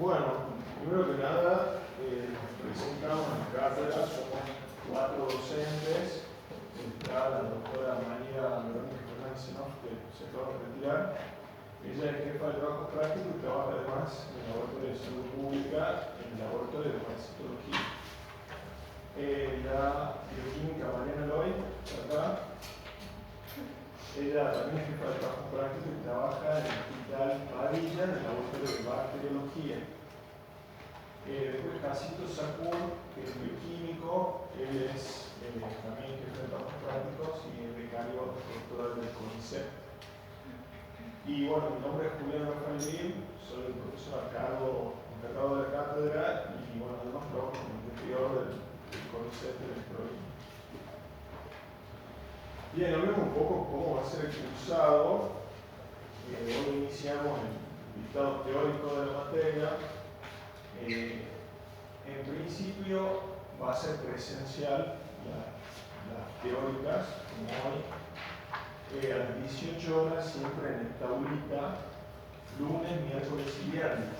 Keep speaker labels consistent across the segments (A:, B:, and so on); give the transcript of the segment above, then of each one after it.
A: Bueno, primero que nada, presentamos en la cátedra, somos 4 docentes. Está la doctora María Verónica Fernández Senoff, que se acaba de retirar. Ella es jefa de trabajo práctico y trabaja además en el laboratorio de salud pública, en el laboratorio de parasitología. La bioquímica Mariana Loy, acá. Ella también es jefa de trabajo práctico y trabaja en el hospital Padilla, en el laboratorio de bacteriología. Después Jacinto Sacur, que es bioquímico, él es también jefe de trabajos prácticos y es becario doctoral del CONICET. Y bueno, mi nombre es Julián Rafael Gil, soy el profesor encargado de la cátedra y bueno, además trabajo como investigador del CONICET de la provincia. Bien, hablemos un poco cómo va a ser el cursado. Hoy iniciamos el dictado teórico de la materia. En principio va a ser presencial las teóricas, como hoy, a las 18 horas, siempre en esta aulita, lunes, miércoles y viernes.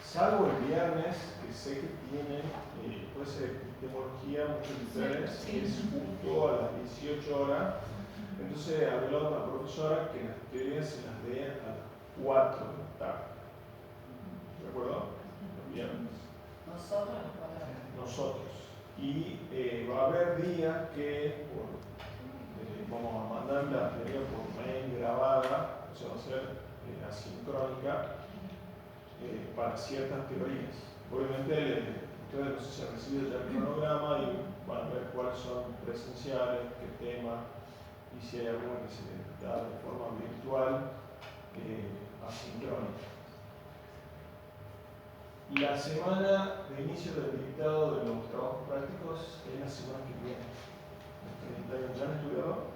A: Salvo el viernes, que sé que tienen, puede ser epistemología, muchos de ustedes, que es justo a las 18 horas. Entonces habló con la profesora que las teorías se las dé a las 4 de la tarde. ¿De acuerdo? Los viernes. Nosotros. Y va a haber días que vamos a mandar la teoría por mail grabada, o sea, va a ser asincrónica para ciertas teorías. Obviamente, ustedes no sé si han recibido ya el cronograma y van a ver cuáles son presenciales, qué tema, y si hay alguna que se da de forma virtual, asincrónica. La semana de inicio del dictado de los trabajos prácticos es la semana que viene. ¿Ya han estudiado?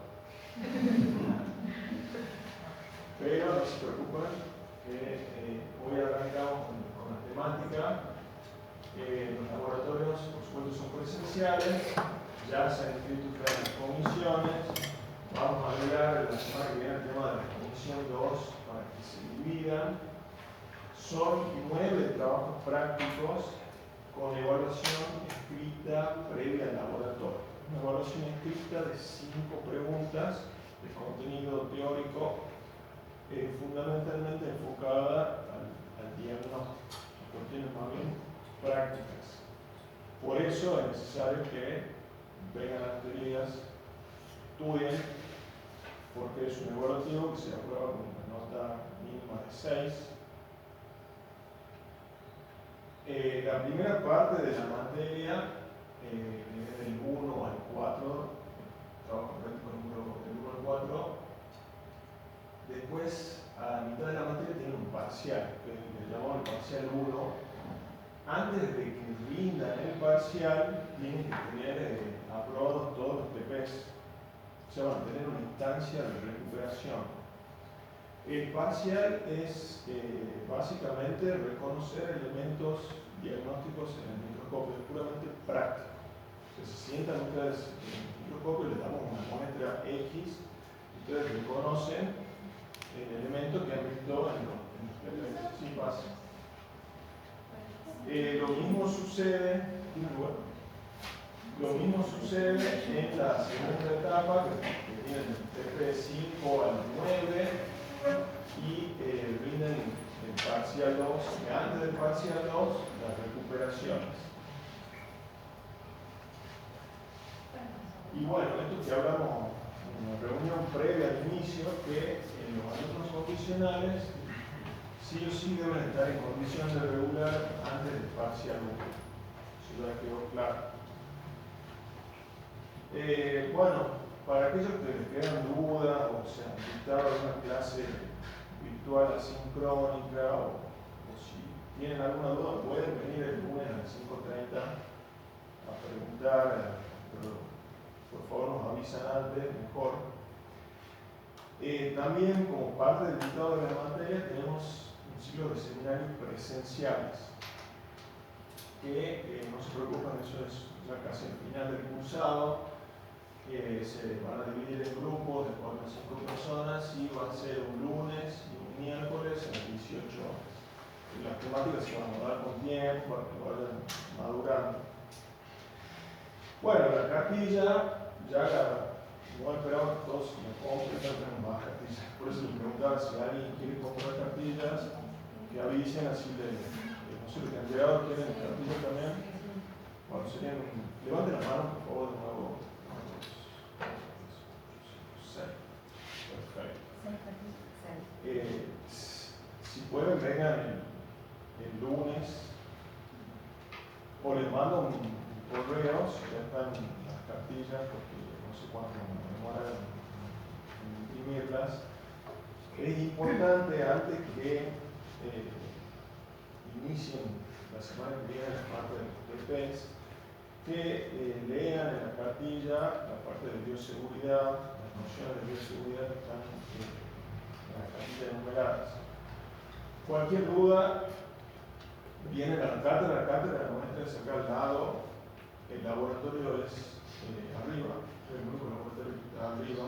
A: Pero no se preocupen, que hoy arrancamos con la temática. Los laboratorios, por supuesto, son presenciales. Ya se han inscrito ustedes las comisiones. Vamos a agregar la semana que viene el tema de la comisión 2 para que se dividan. Son 9 trabajos prácticos con evaluación escrita previa al laboratorio. Una evaluación escrita de 5 preguntas de contenido teórico, fundamentalmente enfocada al diagnóstico, a cuestiones más bien prácticas. Por eso es necesario que vengan las teorías, estudien, porque es un evaluativo que se aprueba con una nota mínima de 6. La primera parte de la materia, del 1 al 4, trabajo práctico del 1 al 4, después a la mitad de la materia tiene un parcial, que le llamamos el parcial 1. Antes de que rindan el parcial, tienen que tener aprobados todos los TPs, o sea, van a tener una instancia de recuperación. El parcial es básicamente reconocer elementos diagnósticos en el microscopio, es puramente práctico. Entonces, se sientan ustedes en el microscopio, les damos una muestra X, ustedes reconocen el elemento que han visto en los TPs. Sí pasa. Lo mismo sucede en la segunda etapa, que tiene el TP 5 al 9 y rinden el parcial 2, y antes del parcial 2, las recuperaciones. Y bueno, esto que hablamos en una reunión previa al inicio, que los alumnos condicionales sí o sí deben estar en condición de regular antes del parcial 1. Si ya quedó claro. Bueno, para aquellos que les quedan dudas o se han dictado alguna clase virtual asincrónica o si tienen alguna duda, pueden venir el lunes a las 5:30 a preguntar, pero por favor nos avisan antes, mejor. También como parte del dictado de la materia tenemos un ciclo de seminarios presenciales que no se preocupen, eso es ya casi el final del cursado. Se van a dividir en grupos de 4 a 5 personas y va a ser un lunes y un miércoles a las 18 horas. las temáticas se van a dar con tiempo para que vayan madurando. Bueno, la cartilla ya no esperamos que todos me compren, ya tenemos más cartillas. Por eso les preguntaba si alguien quiere comprar cartillas, que avisen, así no sé, los empleados quieren cartillas también. Bueno, levanten la mano, por favor, de nuevo. Perfecto. Si pueden, vengan el lunes o les mando un correo si ya están las cartillas, porque no sé cuánto demoran en imprimirlas. Es importante, antes que inicien la semana que viene la parte de PES, que lean en la cartilla la parte de bioseguridad, las nociones de bioseguridad que están en la cartilla enumeradas. Cualquier duda, viene a la cátedra nuestra es acá al lado, el laboratorio es arriba, el grupo de laboratorio está arriba,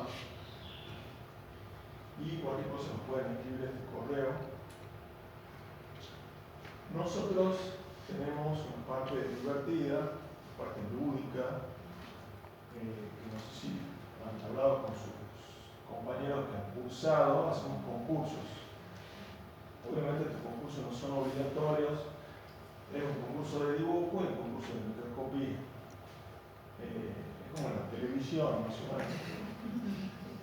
A: y cualquier cosa nos pueden escribir este correo. Nosotros tenemos una parte divertida, parte lúdica, que no sé si han hablado con sus compañeros que han cursado, hacemos concursos. Obviamente estos concursos no son obligatorios, es un concurso de dibujo y un concurso de microscopía. Es como la televisión, más o menos.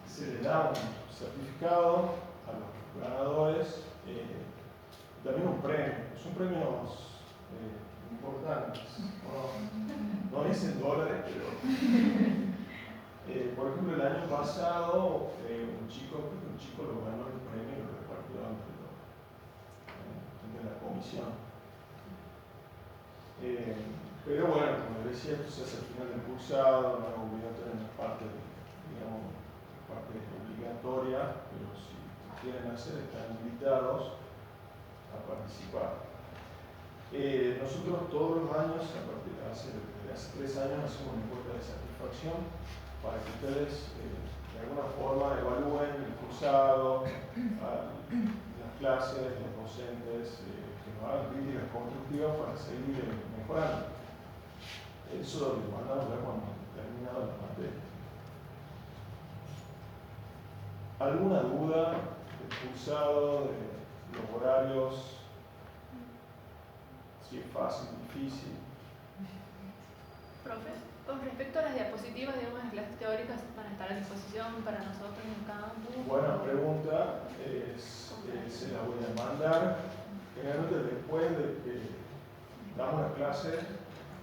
A: Se le da un certificado a los ganadores, también un premio. Son premios importantes. No es en dólares, pero por ejemplo el año pasado un chico lo ganó el premio y lo repartió ante la comisión. Pero bueno, como les decía, esto se hace al final del cursado, no es obligatorio en la parte, digamos, parte obligatoria, pero si quieren hacer están invitados a participar. Nosotros todos los años, desde hace 3 años, hacemos una encuesta de satisfacción para que ustedes de alguna forma evalúen el cursado, las clases, los docentes, que nos hagan críticas constructivas para seguir mejorando. Eso lo mandamos ya cuando terminado la materia. ¿Alguna duda del cursado, de los horarios? Si es fácil, difícil.
B: Profe, con respecto a las diapositivas, digamos, las clases teóricas van a estar a disposición para nosotros en campus.
A: Buena pregunta, se la voy a mandar. Generalmente después de que damos la clase,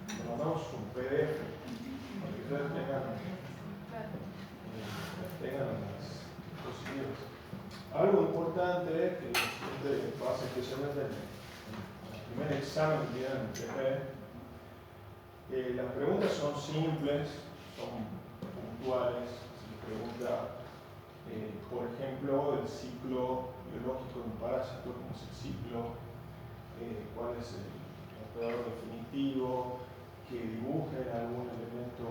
A: le mandamos un PDF para que ustedes tengan las diapositivas. Algo importante que siempre pasa, especialmente en el primer examen que tienen en PP, las preguntas son simples, son puntuales. Se les pregunta, por ejemplo, el ciclo biológico de un parásito, cómo es el ciclo, cuál es el operador definitivo, que dibujen algún elemento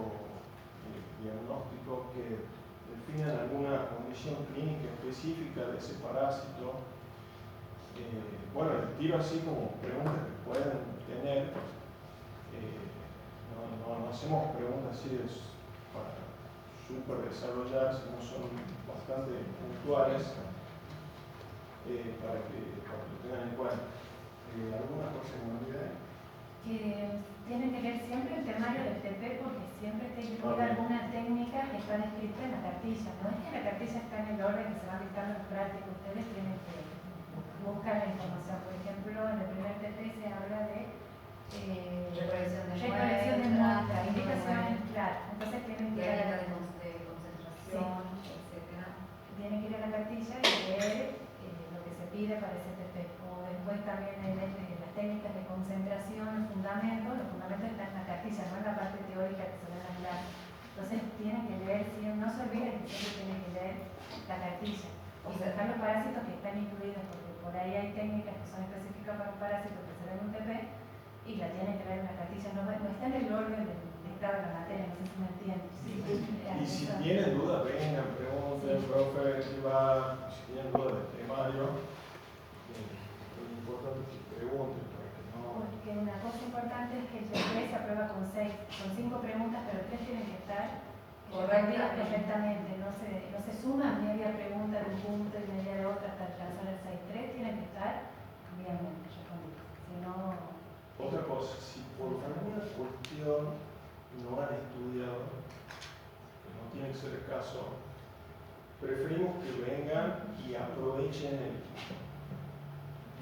A: diagnóstico, que definan alguna condición clínica específica de ese parásito. Bueno, les tiro así como preguntas que pueden tener. No hacemos preguntas así para súper desarrollar, sino son bastante puntuales para que lo tengan en cuenta. ¿Alguna cosa que me olvidé?
C: Que tiene que ver siempre el temario del TP, porque siempre te incluye alguna técnica que está descrita en la cartilla. No es que la cartilla está en el orden que se va dictando en práctica, ustedes tienen que buscar la información. Por ejemplo, en el primer TP se habla de recolección de muestras, indicaciones, claro. Entonces tienen que ir a la concentración, etcétera. Tienen que ir a la cartilla y leer lo que se pide para ese TP. O después también hay las técnicas de concentración, los fundamentos están en la cartilla, no en la parte teórica que se ve en la clase. Entonces tienen que leer, no se olviden que siempre tienen que leer la cartilla. Y sacar los parásitos que están incluidos, porque por ahí hay técnicas que son específicas para un parásito que se ven en un TP y la tienen que leer en la cartilla. No está en el orden del dictado de la materia, no sé si me entienden.
A: Sí. Y si tienen dudas, vengan, pregunten, profe, si tienen dudas del temario, importante que pregunten para que no...
C: Porque una cosa importante es que el TP se aprueba con 5 preguntas, pero 3 tienen que estar correctas perfectamente. No se suma media pregunta de un punto y media de otra hasta alcanzar el 6. 3 tienen que estar bien respondidas. Si no...
A: Otra cosa, si por alguna cuestión no han estudiado, que no tiene que ser el caso, preferimos que vengan y aprovechen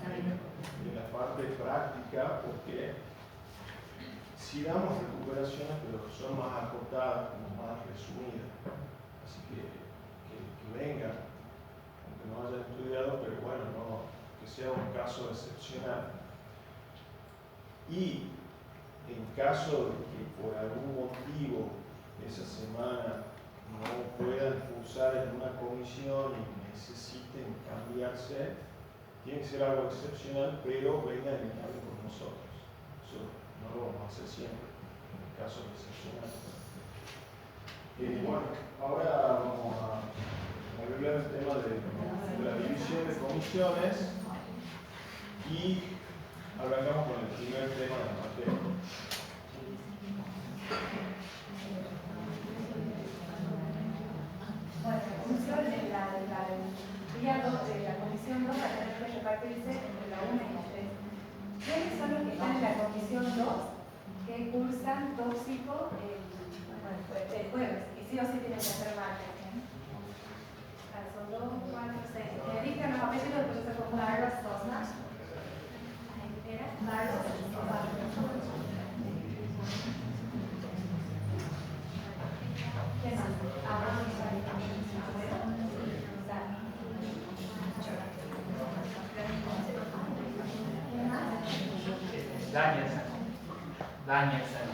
A: en la parte práctica, porque si damos recuperaciones, pero son más acotadas, como más resumidas. Así que vengan, aunque no hayan estudiado, pero bueno, no, que sea un caso excepcional. Y en caso de que por algún motivo esa semana no puedan cursar en una comisión y necesiten cambiarse, tiene que ser algo excepcional, pero vengan y hablen con nosotros. Eso no lo vamos a hacer siempre, en casos excepcionales. Bueno, ahora vamos a arreglar el tema de la división de comisiones y arrancamos con el primer tema de la materia.
C: Bueno, la comisión de día 2 de la comisión 2 va a tener que repartirse entre la 1 y la 3. ¿Quiénes son los que están en la comisión 2 que cursan tóxico el jueves? Y sí o sí tienen que hacer martes. Son 2, 4, 6. Me dicen los apellidos de profesor como Carlos Sosna. Carlos Sosna. ¿Quién más?
D: Danielson.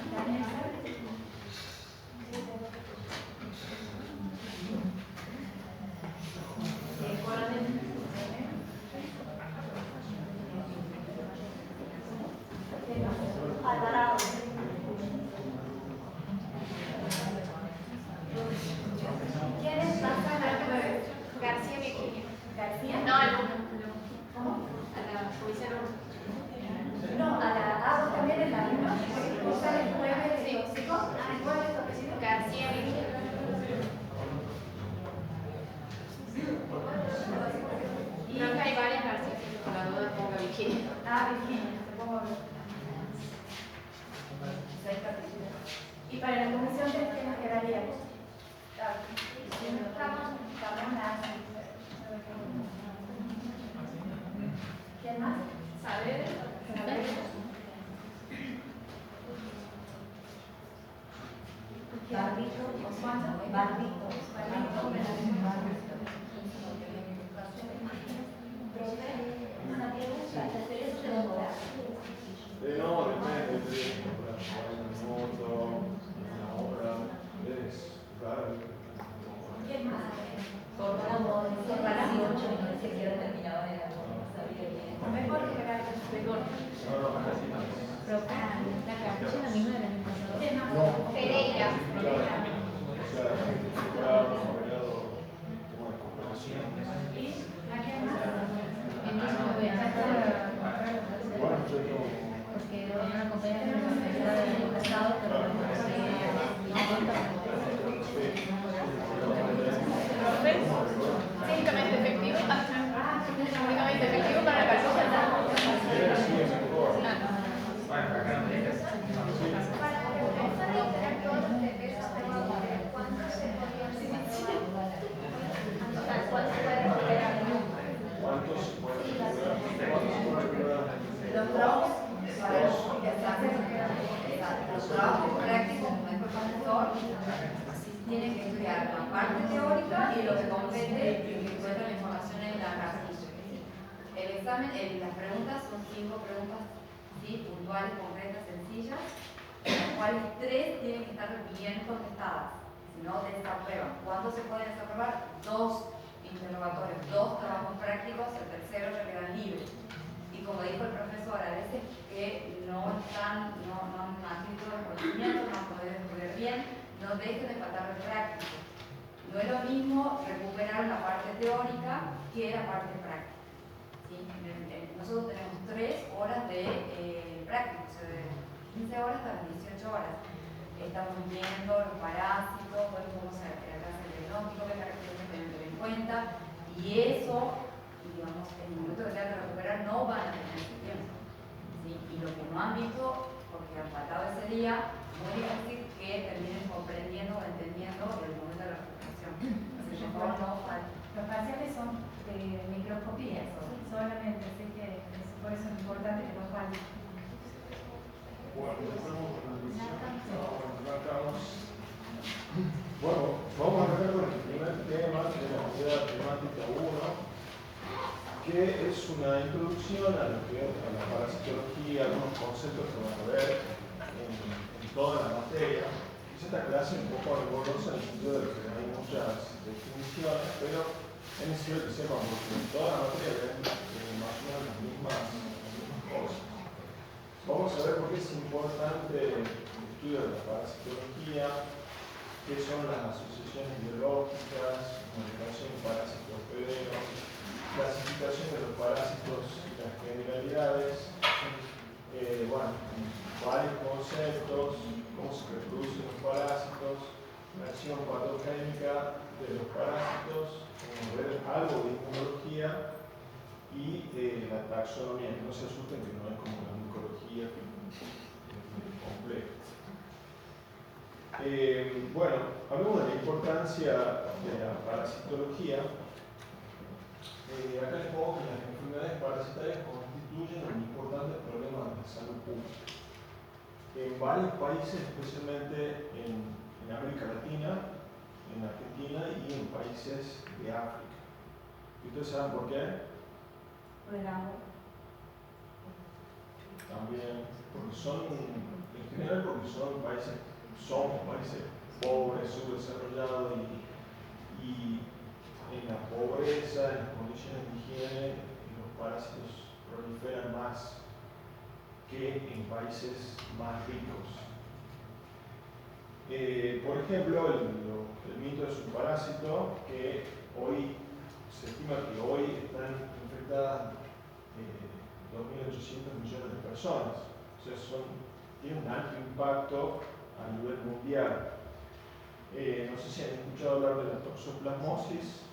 C: Alvarado. ¿Quiénes pasan al jueves?
B: García Virginia.
C: ¿García?
B: No, al 1.
C: ¿Cómo?
B: A la comisión 1.
C: No, vos también en la 1. ¿Usan el jueves de tóxico? ¿Cuál es tu apellido?
B: García Virginia. Creo que hay varias García, por la duda pongo Virginia.
C: Virginia, te pongo y para la comisión 3, ¿qué nos quedaría? ¿Quién más?
B: Saber.
C: Barbito. ¿Cuánto? Barbito. Una pregunta, ¿te sería de demorar?
A: No, depende del tiempo, un minuto, una hora, es raro.
C: ¿Quién más?
E: Cortamos 18 minutos que queda terminado de la
C: Mejor que esperar.
B: Mejor.
A: No, casi no.
E: Pero la cartucha es la misma del año pasado.
C: ¿Quién más?
A: No.
B: Pereira.
A: O sea, hemos hablado como de cooperación.
C: ¿Y a quién más?
A: Bueno, yo tengo...
E: Porque una compañera que me pasó el año pasado, pero no
B: Técnicamente efectivo. Técnicamente efectivo para la cartucha.
A: Sí, es mejor. ¿Cuántos se pueden recuperar?
E: los trabajos prácticos, como dijo el profesor, tienen que estudiar la parte teórica y lo que compete que encuentra la información en la cartilla. El examen, las preguntas son 5 preguntas, ¿sí? Puntuales, concretas, sencillas, de las cuales 3 tienen que estar bien contestadas, si no desaprueban. ¿Cuándo se pueden desaprobar? 2 interrogatorios, 2 trabajos prácticos, el tercero ya quedan libres. Y como dijo el profesor, a veces que no han adquirido el conocimiento, no han podido estudiar bien, no dejen de faltar de práctica. No es lo mismo recuperar la parte teórica que la parte práctica. ¿sí? Nosotros tenemos 3 horas de práctica, o sea, de 15 horas hasta las 18 horas. Estamos viendo los parásitos, bueno, cómo se hace el diagnóstico, qué características deben tener en cuenta, y eso, digamos, en el momento que tengan que recuperar no van a tener ese tiempo. ¿Sí? Y lo que no han visto, porque han faltado ese día, muy difícil que terminen comprendiendo o entendiendo el momento de la recuperación. Así que por favor no falten.
C: Los parciales son microscopías, solamente, así que por eso es importante que no falten.
A: Bueno, vamos a arrancar con el primer tema de la unidad temática 1, que es una introducción a lo que es la parasitología, algunos conceptos que van a ver en toda la materia. Es esta clase un poco engorrosa en el sentido de que hay muchas definiciones, pero es necesario que sepan porque en toda la materia ven más o menos las mismas cosas. Vamos a ver por qué es importante el estudio de la parasitología, qué son las asociaciones biológicas, comunicación de parásitos perenos, clasificación de los parásitos y las generalidades, bueno, varios conceptos, cómo se reproducen los parásitos, la acción patogénica de los parásitos, ver algo de inmunología y la taxonomía, que no se asusten que no es como la micología, que es compleja. Bueno, hablemos de la importancia de la parasitología. Acá les pongo que las enfermedades parasitarias constituyen un importante problema de salud pública. En varios países, especialmente en América Latina, en Argentina y en países de África. ¿Y ustedes saben por qué?
C: Por el agua.
A: También, porque son, en general, porque somos países pobres, subdesarrollados y en la pobreza, en las condiciones de higiene, los parásitos proliferan más que en países más ricos. Por ejemplo, el mito es un parásito que hoy se estima que hoy están infectadas 2.800 millones de personas. O sea, tiene un alto impacto a nivel mundial. No sé si han escuchado hablar de la toxoplasmosis.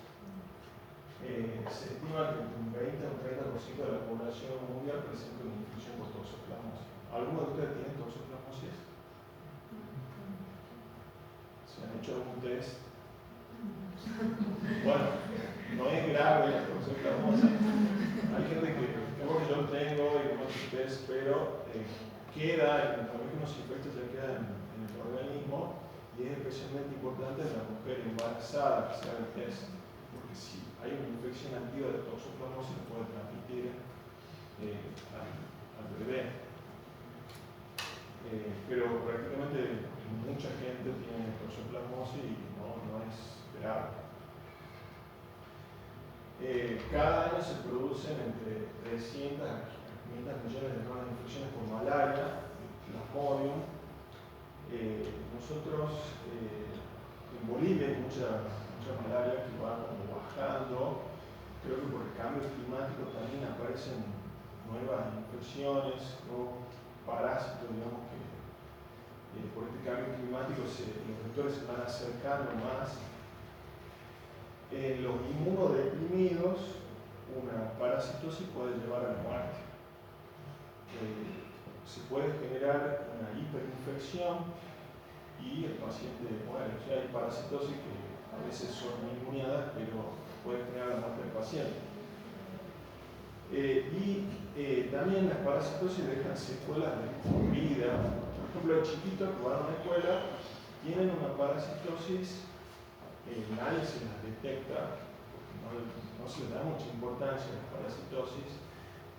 A: Se estima que un 20 o un 30% de la población mundial presenta una infección por toxoplasmosis. ¿Alguno de ustedes tiene toxoplasmosis? ¿Se han hecho algún test? Bueno, no es grave la toxoplasmosis. Hay gente que yo lo tengo y no hace test, pero queda, en el momento que uno se infecta ya queda en el organismo y es especialmente importante en la mujer embarazada que se haga el test, porque si hay una infección activa de toxoplasmosis se puede transmitir al bebé. Pero prácticamente mucha gente tiene toxoplasmosis y no es grave. Cada año se producen entre 300 a 500 millones de nuevas infecciones por malaria, Plasmodium. Nosotros en Bolivia hay mucha malaria que va como bajando. Creo que por el cambio climático también aparecen nuevas infecciones, nuevos parásitos, digamos que por este cambio climático los vectores se van acercando más. En los inmunodeprimidos, una parasitosis puede llevar a la muerte. Se puede generar una hiperinfección y el paciente muere. O sea, hay parasitosis que a veces son inmuniadas, pero pueden generar la muerte del paciente. También las parasitosis dejan secuelas de por vida. Por ejemplo, los chiquitos que van a una escuela tienen una parasitosis. Nadie se las detecta, porque no se les da mucha importancia a la parasitosis,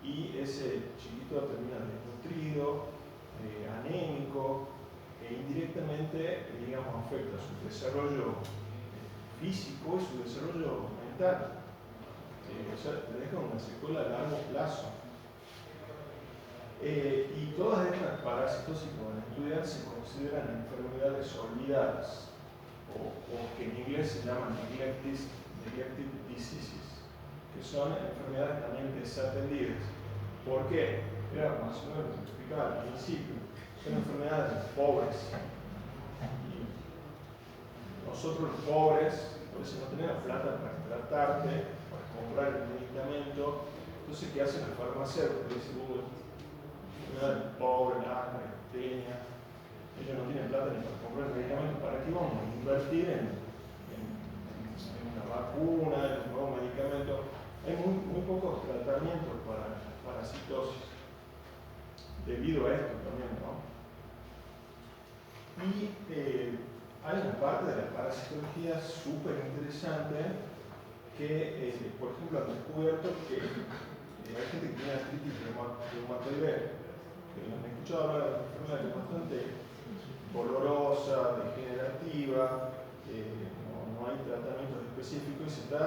A: y ese chiquito termina desnutrido, anémico, e indirectamente, digamos, afecta su desarrollo físico y su desarrollo mental. O sea, le deja una secuela a largo plazo. Y todas estas parasitosis que van a estudiar se consideran enfermedades olvidadas, o que en inglés se llaman neglected diseases, que que son enfermedades también desatendidas. ¿Por qué? Era más o menos lo que explicaba al principio. Son enfermedades pobres. Y nosotros los pobres, por eso no tenemos plata para tratarte, para comprar el medicamento. Entonces, ¿qué hacen los farmacéuticos? Dicen, enfermedades pobres, largas, pequeñas. Ellos no tienen plata ni para comprar el medicamento. ¿Para qué vamos a invertir en una vacuna, en un nuevo medicamento? Hay muy pocos tratamientos para parasitosis, debido a esto también, ¿no? Y hay una parte de la parasitología súper interesante que, por ejemplo, han descubierto que hay gente que tiene artritis reumatoidea, que han escuchado hablar de una enfermedad que es bastante dolorosa, degenerativa, no hay tratamientos específicos y se está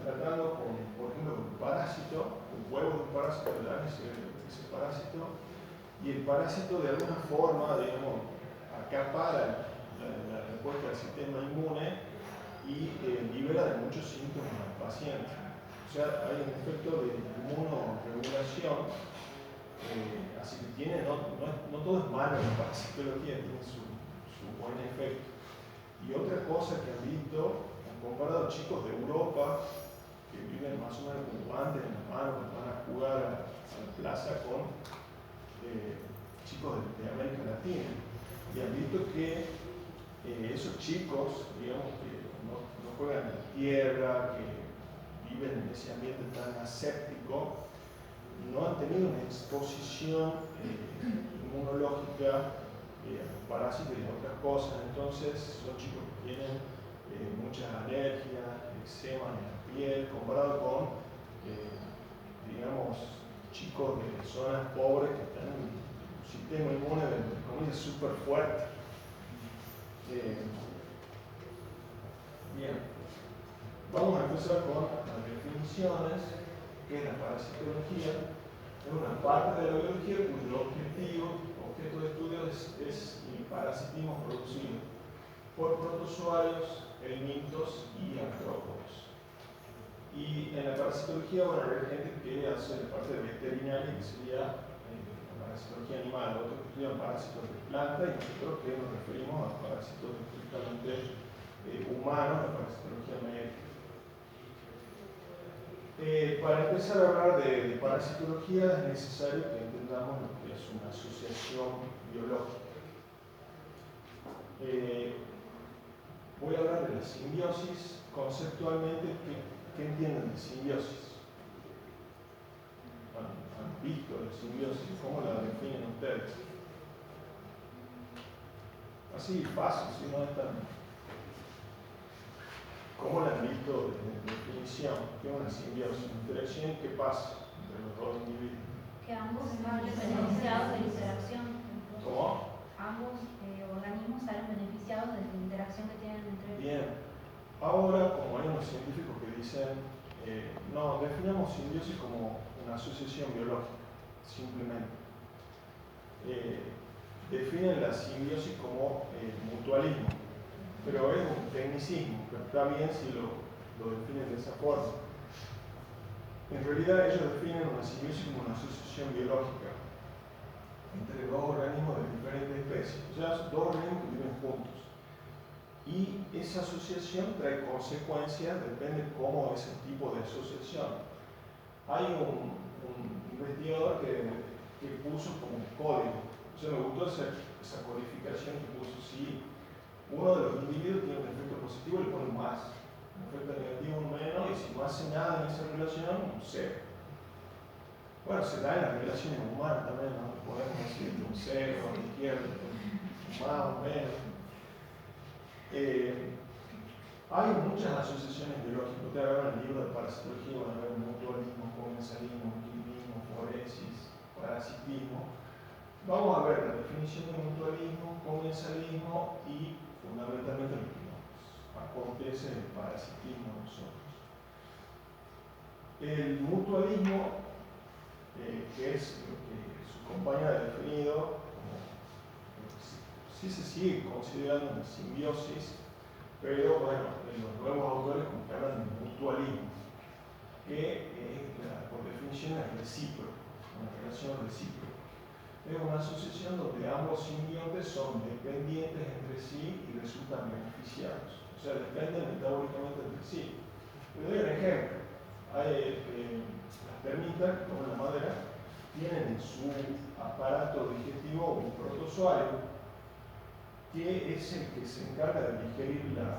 A: tratando con, por ejemplo, con un parásito, un huevo de un parásito, le dan ese parásito, y el parásito de alguna forma, digamos, acapara la respuesta del sistema inmune y libera de muchos síntomas al paciente. O sea, hay un efecto de inmunoregulación, así que tiene, no todo es malo en la parasitología, tiene su buen efecto. Y otra cosa que han visto, han comparado chicos de Europa que viven más o menos con guantes en la mano, que van a jugar a la plaza con chicos de América Latina. Y han visto que esos chicos, digamos, que no juegan en la tierra, que viven en ese ambiente tan aséptico, no han tenido una exposición inmunológica a parásitos y a otras cosas. Entonces, son chicos que tienen muchas alergias, eczema en la piel, comparado con, digamos, chicos de zonas pobres que tienen un sistema inmune, entre comillas, súper fuerte. Bien, vamos a empezar con las definiciones. ¿Qué es la parasitología? Es una parte de la biología cuyo objeto de estudio es el parasitismo producido por protozoarios, helmintos y artrópodos. Y en la parasitología van a haber gente que hace la parte veterinaria, que sería la parasitología animal, otros que estudian parásitos de planta y nosotros que nos referimos a parásitos estrictamente humanos, la parasitología médica. Para empezar a hablar de parasitología es necesario que entendamos lo que es una asociación biológica. Voy a hablar de la simbiosis. Conceptualmente, ¿qué entienden de simbiosis? ¿Han visto la simbiosis? ¿Cómo la definen ustedes? Así, fácil, si no es tan... ¿Cómo la han visto de definición? ¿Qué es una simbiosis? Interacción, ¿qué pasa entre los dos individuos?
D: Que ambos salen beneficiados de la interacción.
A: ¿Cómo?
D: Ambos organismos salen beneficiados de la interacción que tienen entre ellos.
A: Bien. Ahora, como hay unos científicos que dicen, no, definamos simbiosis como una asociación biológica, simplemente. Definen la simbiosis como mutualismo, pero es un tecnicismo, pero está bien si lo definen de esa forma. En realidad ellos definen una simbiosis como una asociación biológica entre dos organismos de diferentes especies, o sea, dos organismos que viven juntos. Y esa asociación trae consecuencias, depende cómo es el tipo de asociación. Hay un investigador que puso como un código, o sea, me gustó esa codificación que puso. Si uno de los individuos tiene un efecto positivo, le pone un más, un efecto negativo un menos, y si no hace nada en esa relación, un cero. Bueno, se da en las relaciones humanas también, ¿no? Podemos decir un cero, a la izquierda, un más, un menos. Hay muchas asociaciones biológicas. Ustedes agarran el libro de parasitología, van a ver mutualismo, comensalismo, quilismo, foresis, parasitismo. Vamos a ver la definición de mutualismo, comensalismo y fundamentalmente lo que nos acontece en el parasitismo a nosotros. El mutualismo, que es lo que su compañera ha definido, sí se sigue considerando una simbiosis, pero bueno, los nuevos autores como que hablan de mutualismo. que por definición es recíproca, una relación recíproca. Es una asociación donde ambos simbiontes son dependientes entre sí y resultan beneficiados. O sea, dependen metabólicamente entre sí. Les doy un ejemplo. Las termitas, como la madera, tienen en su aparato digestivo un protozoario que es el que se encarga de digerir la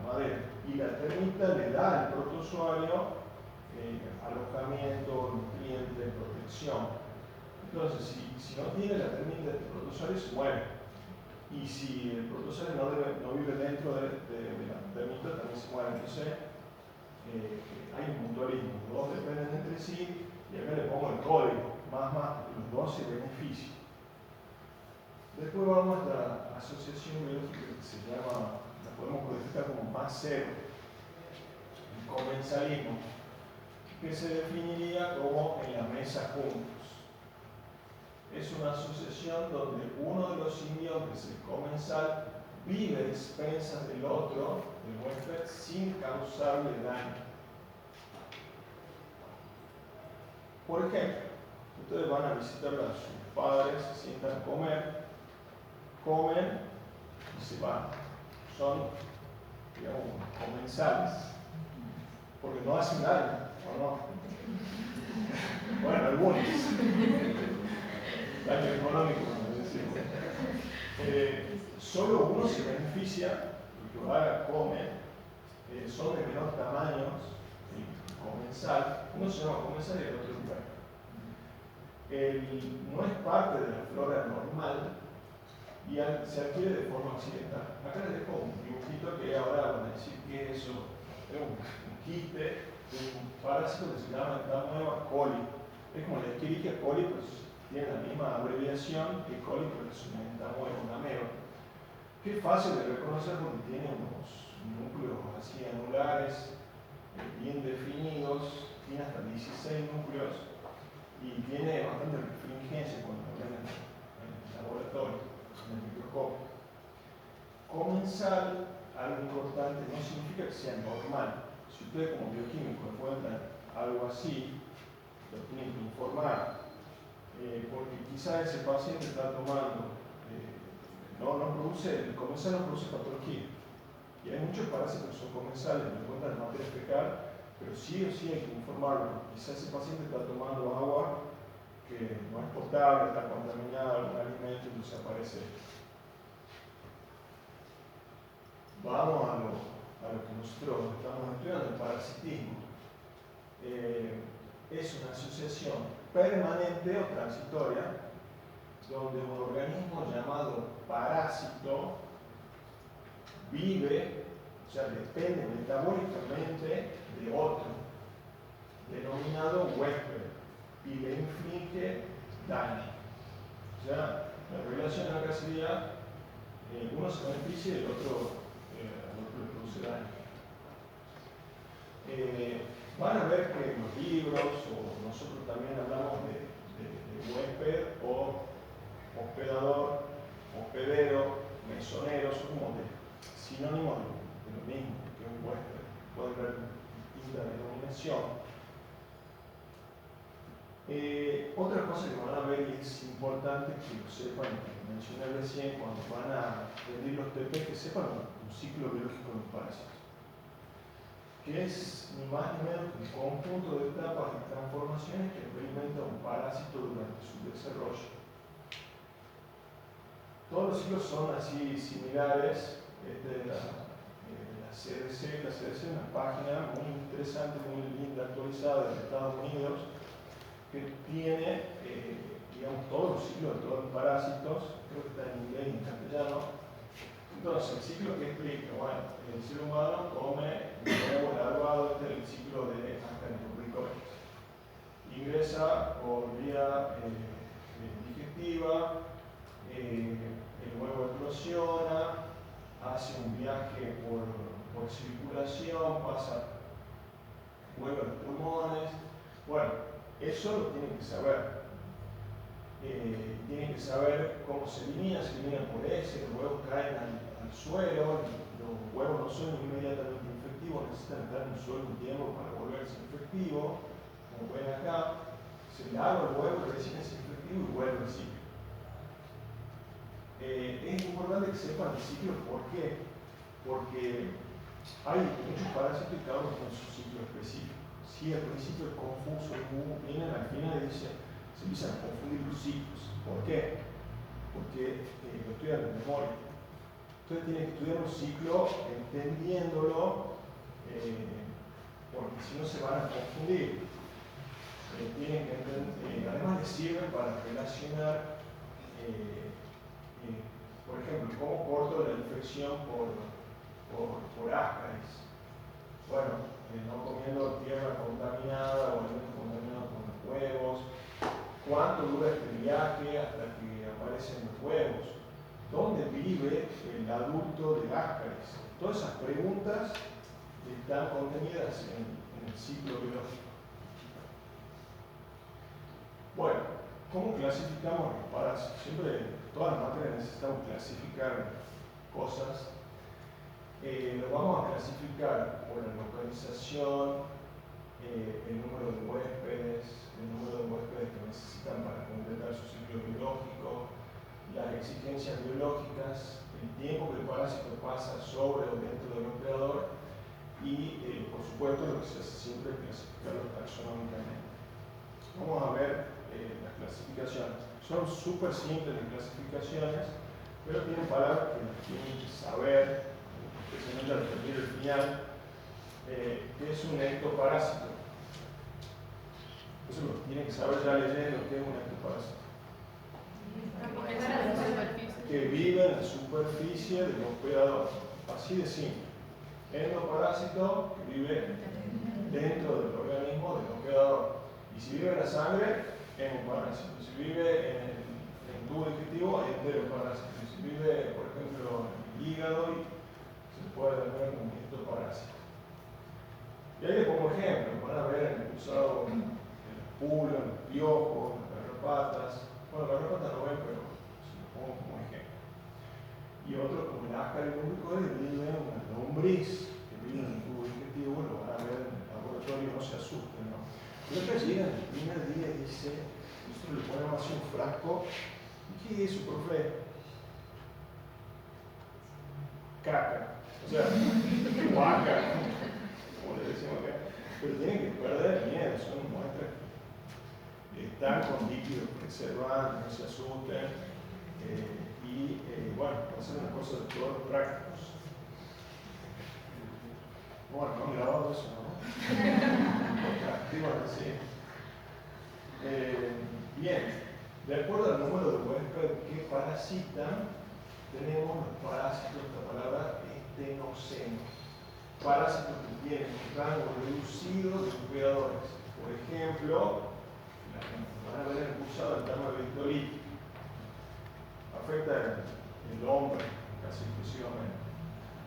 A: madera. Y la termita le da al protozoario alojamiento, nutriente, protección. Entonces, si no tiene la termita, el protozoario se muere. Y si el protozoario no vive dentro de la termita, también se muere. Entonces, hay un mutualismo. Los dos dependen entre sí, y acá le pongo el código. Más, los dos se benefician. Después vamos a la asociación biológica que se llama, la podemos codificar como más cero, el comensalismo, que se definiría como en la mesa juntos. Es una asociación donde uno de los simbiontes, el comensal, vive a expensas del otro, del huésped, sin causarle daño. Por ejemplo, ustedes van a visitar a sus padres, se sientan a comer, comen y se van. Son, digamos, comensales, porque no hacen daño, ¿o no? Bueno, algunos. Daño económico, como decimos. Solo uno se beneficia, el que lo haga come, son de menor tamaño, el comensal, uno se llama comensal y el otro es no es parte de la flora normal y se adquiere de forma accidental. Acá les dejo un dibujito que ahora van a decir que eso es un quiste de un parásito que se llama Entamoeba coli. Es como la Escherichia coli, pues tiene la misma abreviación que coli, pero es una entamoeba, una ameba. Que es fácil de reconocer porque tiene unos núcleos así anulares, bien definidos, tiene hasta 16 núcleos y tiene bastante refringencia cuando lo ven en el laboratorio, en el microscopio. Comensal, algo importante, no significa que sea normal. Si ustedes como bioquímicos encuentran algo así, lo tienen que informar. Porque quizá ese paciente está tomando, el comensal no produce patología. Y hay muchos parásitos que son comensales, lo encuentran en materia fecal, pero sí o sí hay que informarlo. Quizá ese paciente está tomando agua que no es potable, está contaminada, algún alimento, entonces aparece. Vamos a lo que nosotros estamos estudiando, el parasitismo. Es una asociación permanente o transitoria donde un organismo llamado parásito vive, o sea, depende metabólicamente de otro, denominado huésped, y le inflige daño. O sea, la relación acá sería uno se beneficia y el otro le produce daño. Van a ver que en los libros, o nosotros también hablamos de huésped o hospedador, hospedero, mesonero, son como sinónimos de lo mismo que un huésped. Pueden ver distinta denominación. Otra cosa que van a ver y es importante que lo sepan, que mencioné recién, cuando van a medir los TP, que sepan un ciclo biológico de los parásitos, que es ni más ni menos que el conjunto de etapas y transformaciones que experimenta un parásito durante su desarrollo. Todos los ciclos son así similares. La CDC es una página muy interesante, muy linda, actualizada de Estados Unidos, que tiene digamos, todos los ciclos de todos los parásitos, creo que está en inglés y en castellano. Entonces, el ciclo que explica, bueno, el ser humano come un huevo larvado, este es el ciclo de Acanthobricoides. Ingresa por vía digestiva, el huevo eclosiona, hace un viaje por circulación, pasa huevo a los pulmones. Bueno, eso lo tienen que saber. Tienen que saber cómo se elimina por ese, los huevos caen al suelo, los huevos no son inmediatamente infectivo necesitan estar en el suelo un tiempo para volverse infectivo. Como ven acá, se lava el huevo, recibe ese infectivo y vuelve al ciclo. Es importante que sepan el ciclo, ¿por qué? Porque hay muchos parásitos y cada uno tiene su ciclo específico. Si al principio es confuso, vienen al final y dicen, se empiezan a confundir los ciclos. ¿Por qué? Porque lo estudian de memoria. Entonces tienen que estudiar un ciclo entendiéndolo, porque si no se van a confundir. Tienen que además les sirven para relacionar, por ejemplo, cómo corto la infección por ascaris. Bueno, no comiendo tierra contaminada o alimentos contaminados con los huevos. ¿Cuánto dura este viaje hasta que aparecen los huevos? ¿Dónde vive el adulto de ascaris? Todas esas preguntas están contenidas en el ciclo biológico. Bueno, ¿cómo clasificamos los parásitos? Siempre, todas las materias necesitamos clasificar cosas. Lo vamos a clasificar por la localización, el número de huéspedes, el número de huéspedes que necesitan para completar su ciclo biológico, las exigencias biológicas, el tiempo que el parásito pasa sobre o dentro del hospedador y, por supuesto, lo que se hace siempre es clasificarlo taxonómicamente. Vamos a ver las clasificaciones. Son súper simples las clasificaciones, pero tienen palabras que tienen que saber, especialmente al referir el final, que es un ectoparásito. Eso lo tienen que saber ya leyendo qué es un ectoparásito. Que vive en la superficie del hospedador. Así de simple. Endoparásito que vive dentro del organismo del hospedador. Y si vive en la sangre, hemoparásito. Si vive en el tubo digestivo, enteroparásito. Si vive, por ejemplo, en el hígado, se puede ver como ectoparásito. Y ahí les pongo ejemplos. Van a ver en el usado el pulga, el piojo, las garrapatas. Bueno, las garrapatas no ven, pero se los pongo como ejemplo. Y otros como el ascaris lumbricoides vive en una lombriz que vive en el tubo digestivo, lo van a ver en el laboratorio, no se asusten, ¿no? Pero acá llegan el primer día y dice, nosotros le ponemos así un frasco, ¿y qué es eso, profe? Caca, o sea, guaca, como le decimos acá, pero tienen que perder miedo, son muestras que están con líquidos preservantes, no se asusten, y bueno, va a ser una cosa de todos los prácticos. Bueno, no han grabado eso, ¿no? Sí. Bien, de acuerdo al número de huéspedes que parasitan, tenemos los parásitos, esta palabra estenoceno. Parásitos que tienen un rango reducido de hospedadores. Por ejemplo, van a ver impulsado el tema vectorítico. Afecta el hombre casi exclusivamente.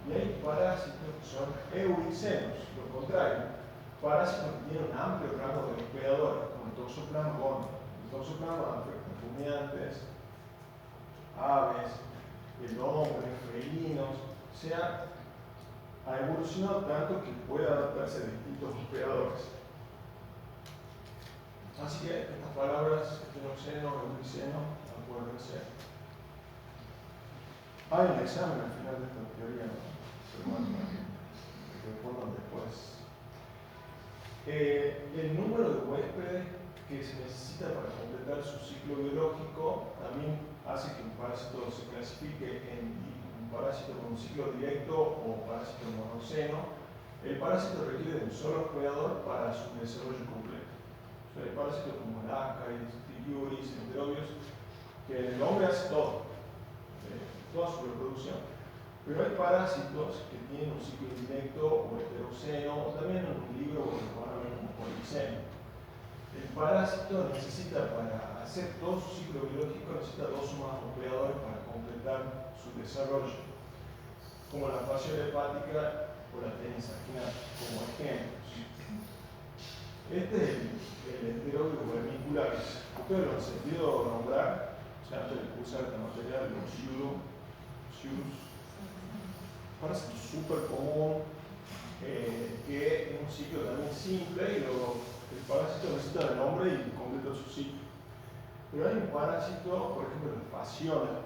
A: Y hay parásitos que son euricenos, lo contrario. Parásitos que tienen un amplio rango de hospedadores, como el Toxoplasma gondii. El Toxoplasma afecta a rumiantes, aves, el hombre, felinos, o sea, ha evolucionado tanto que puede adaptarse a distintos hospedadores. Así que estas palabras, estenoceno, euriceno, acuérdense. Hay un examen al final de esta teoría, ¿no? Pero bueno, que recuerdan después. El número de huéspedes que se necesita para completar su ciclo biológico también hace que un parásito se clasifique en un parásito con un ciclo directo o parásito monoceno. El parásito requiere de un solo hospedador para su desarrollo completo. O sea, hay parásitos como el ascaris, trichuris, enterobios, que el hombre hace todo, toda su reproducción. Pero hay parásitos que tienen un ciclo indirecto o heteroceno, o también en un libro lo van a ver como policeno. El parásito necesita, para hacer todo su ciclo biológico, necesita dos o más hospedadores para completar su desarrollo, como la fasciola hepática o la tenisarquina, como ejemplos. Este es el enterobio vermicularis. Ustedes lo han sentido nombrar, o sea, antes de cursar esta materia, los Pseudus. Parásito súper común, que es un ciclo también simple y el parásito necesita el nombre y completa su ciclo. Pero hay un parásito, por ejemplo, la fasciola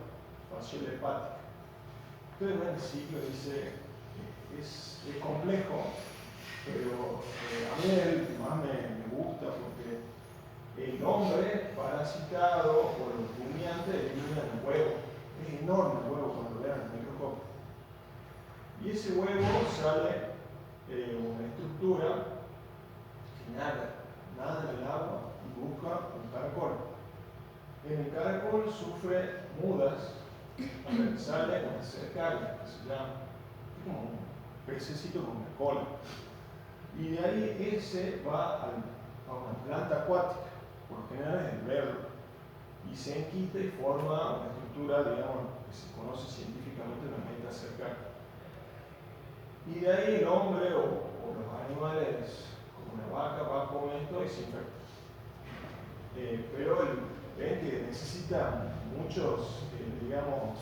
A: hepática. Ustedes ven el ciclo y dice, es complejo, pero a mí es el que más me gusta porque el hombre parasitado por los rumiantes elimina el huevo. Es enorme el huevo cuando lo vean en el microscopio. Y ese huevo sale una estructura que nada en el agua y busca un caracol. En el caracol sufre mudas, sale una cercaria, que se llama, es como un pececito con una cola. Y de ahí ese va a una planta acuática, por lo general es el verde, y se enquista y forma una estructura, digamos, que se conoce científicamente una meta cercana. Y de ahí el hombre o los animales, como una vaca, va a comer esto y se infecta. Pero ven que necesita muchos, digamos,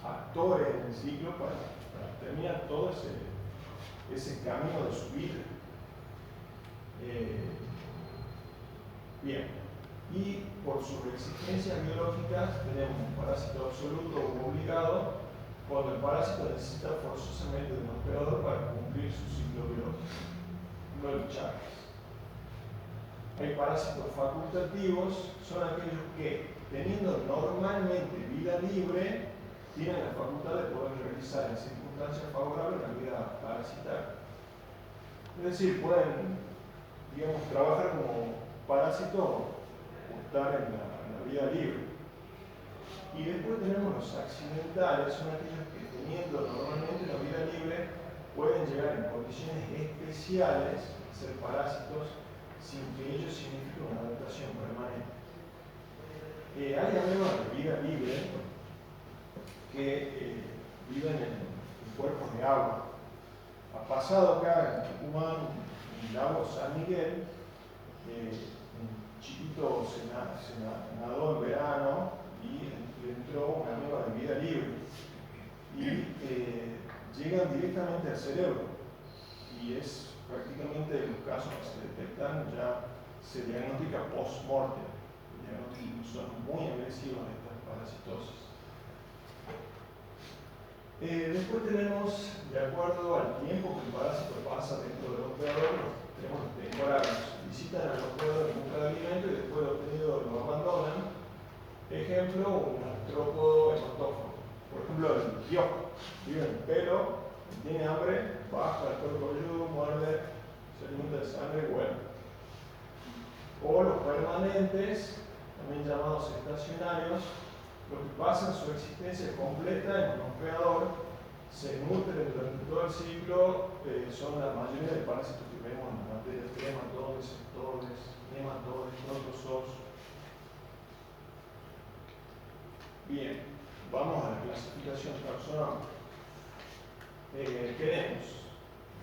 A: actores en el ciclo para terminar todo ese camino de su vida. Bien, y por sus exigencias biológicas tenemos un parásito absoluto o obligado, cuando el parásito necesita forzosamente de un hospedador para cumplir su ciclo biológico. No el Chagas. Hay parásitos facultativos, son aquellos que, teniendo normalmente vida libre, tienen la facultad de poder realizar en circunstancias favorables una vida parasitaria. Es decir, pueden, digamos, trabajar como parásito o estar en la vida libre. Y después tenemos los accidentales, son aquellos que, teniendo normalmente la vida libre, pueden llegar en condiciones especiales a ser parásitos sin que ello signifique una adaptación permanente. Hay amebas de vida libre que viven en cuerpos de agua. Ha pasado acá en Tucumán, en el lago San Miguel, un chiquito se nadó en verano y le entró una ameba de vida libre. Y llegan directamente al cerebro. Y es prácticamente los casos que se detectan ya se diagnostica post-mortem. Son muy agresivas estas parasitosis. Después tenemos, de acuerdo al tiempo que el parásito pasa dentro del hospedador, tenemos los temporarios. Visitan al hospedador en busca de alimento y después de obtenido lo abandonan. Ejemplo, un artrópodo hematófago. Por ejemplo, el kiosco. Vive en el pelo, tiene hambre, baja el cuerpo velludo, muerde, se alimenta de sangre y vuelve. O los permanentes, también llamados estacionarios, los que pasan su existencia completa en un hospedador, se nutren durante todo el ciclo, son la mayoría de parásitos que vemos en la materia: trematodes, sectores, nematodes, protozoos. Bien, vamos a la clasificación taxonómica. Tenemos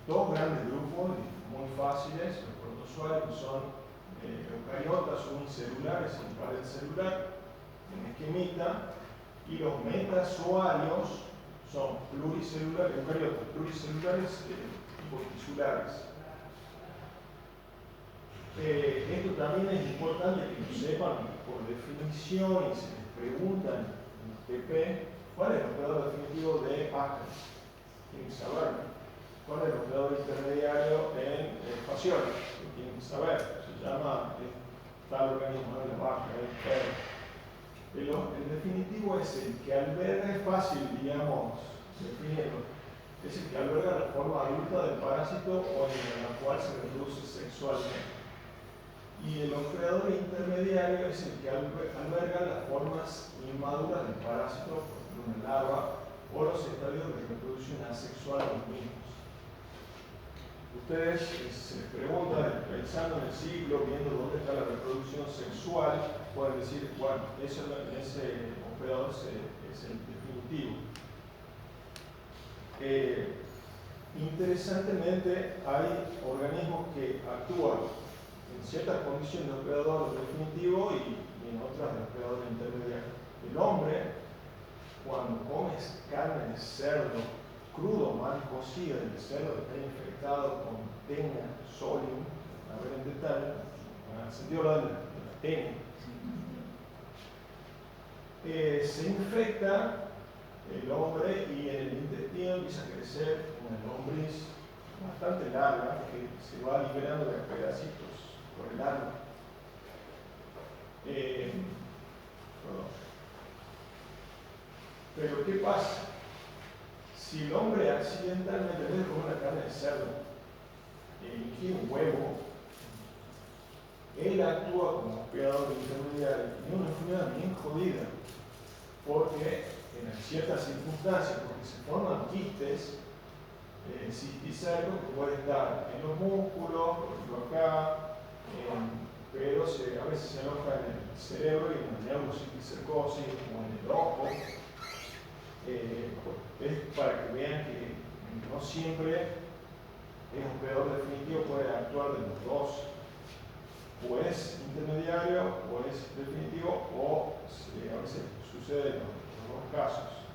A: dos grandes grupos muy fáciles: los protozoarios, que son eucariotas unicelulares en pared celular, en esquemita, y los metazoarios son pluricelulares, eucariotas pluricelulares tipo tisulares. Esto también es importante que lo sepan por definición, y se les preguntan en el TP cuál es el hospedador definitivo de Ascaris. Tienen que saberlo. ¿Cuál es el hospedador intermediario en fasciola? Tienen que saber. Se llama tal organismo, de la vaca, el perro. El definitivo es el que alberga, es fácil, digamos, definirlo, es el que alberga la forma adulta del parásito o en la cual se reproduce sexualmente. Y el hospedador intermediario es el que alberga las formas inmaduras del parásito, por ejemplo una larva, o los estadios de reproducción asexual de los mismos. Ustedes se les pregunta, pensando en el ciclo, viendo dónde está la reproducción sexual, pueden decir, bueno, ese hospedador es el definitivo. Interesantemente, hay organismos que actúan en ciertas condiciones de hospedador definitivo y en otras de hospedador intermediario. El hombre, cuando come carne de cerdo crudo, mal cocido, el cerdo que está infectado con tenia, solium, a ver en detalle, en el sentido de la tenia, se infecta el hombre y en el intestino empieza a crecer una lombriz bastante larga que se va liberando de pedacitos por el ano. Pero ¿qué pasa? Si el hombre accidentalmente, en vez de comer una carne de cerdo, ingiere un huevo, él actúa como hospedador intermediario y una enfermedad bien jodida, porque en ciertas circunstancias, porque se forman quistes cisticercos que pueden estar en los músculos, por ejemplo acá, pero a veces se aloja en el cerebro y en el neurocisticercosis o en el ojo. Es para que vean que no siempre el hospedador definitivo puede actuar de los dos. O es intermediario, o es definitivo, o a veces sucede en los dos casos.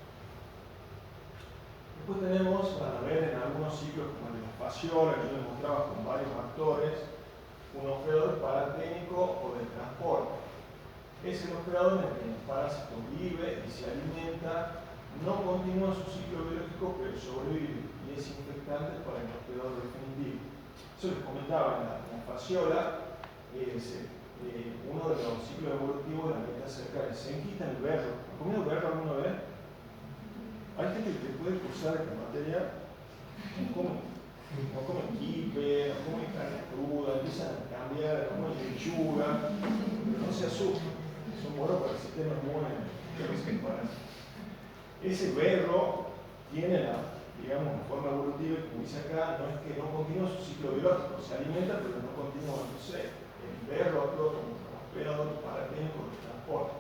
A: Después tenemos, van a ver en algunos ciclos como el de la fasciola, que yo les mostraba con varios actores, un hospedador paraténico o de transporte. Es el hospedador en el que el parásito vive y se alimenta, no continúa su ciclo biológico, pero sobrevive y es infectante para el hospedador definitivo. Eso les comentaba en la fasciola. Uno de los ciclos evolutivos de la que está cerca es Senquita en el berro. ¿Has comido berro alguna vez? Hay gente que te puede cursar esta materia, no comen quipe, no comen carne cruda, empiezan a cambiar, no comen lechuga, pero no se asustan, son buenos para el sistema inmune, ese berro tiene la forma evolutiva, como dice acá, no es que no continúa su ciclo biológico, se alimenta pero no continúa, entonces el berro actúa como un hospedador paraténico de transporte.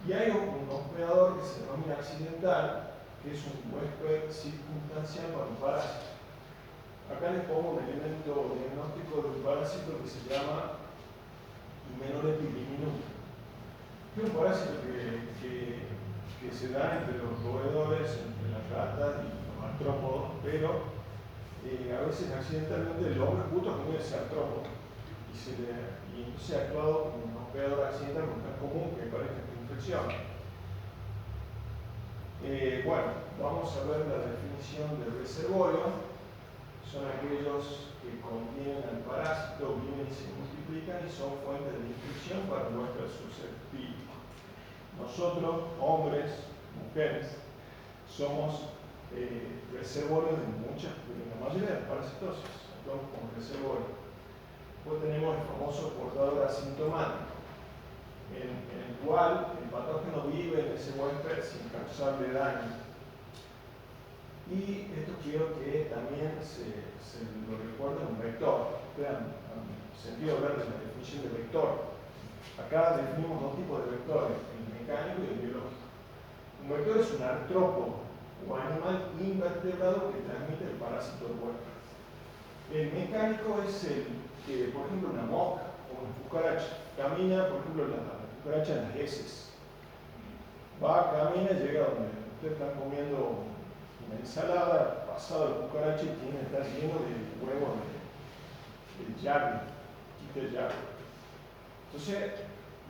A: Y hay un hospedador que se denomina accidental, que es un huésped circunstancial para un parásito. Acá les pongo un elemento diagnóstico de un parásito que se llama Hymenopteris diminuta. Es un parásito que se da entre los roedores, entre las ratas y los artrópodos, pero a veces accidentalmente el hombre justo ha comido ese artrópodo y entonces ha actuado como un hospedador accidental porque es común que parezca esta infección. Bueno, vamos a ver la definición del reservorio. Son aquellos que contienen al parásito, viven y se multiplican y son fuentes de infección para nuestra susceptibilidad. Nosotros, hombres, mujeres, somos reservorios de la mayoría de las parasitosis, actuamos como reservorio. Después tenemos el famoso portador asintomático, en el cual el patógeno vive en ese huésped sin causarle daño. Y esto quiero que también se lo recuerden un vector. Vean, en sentido verde la definición de vector. Acá definimos dos tipos de vectores, el mecánico y el biológico. Un vector es un artrópodo o animal invertebrado que transmite el parásito del huésped. El mecánico es el que, por ejemplo, una mosca o una cucaracha camina, por ejemplo, la cucaracha en las heces. Camina, llega donde ustedes están comiendo una ensalada, pasado el cucaracha y tiene que estar lleno de huevos de llave, quite llave. Entonces,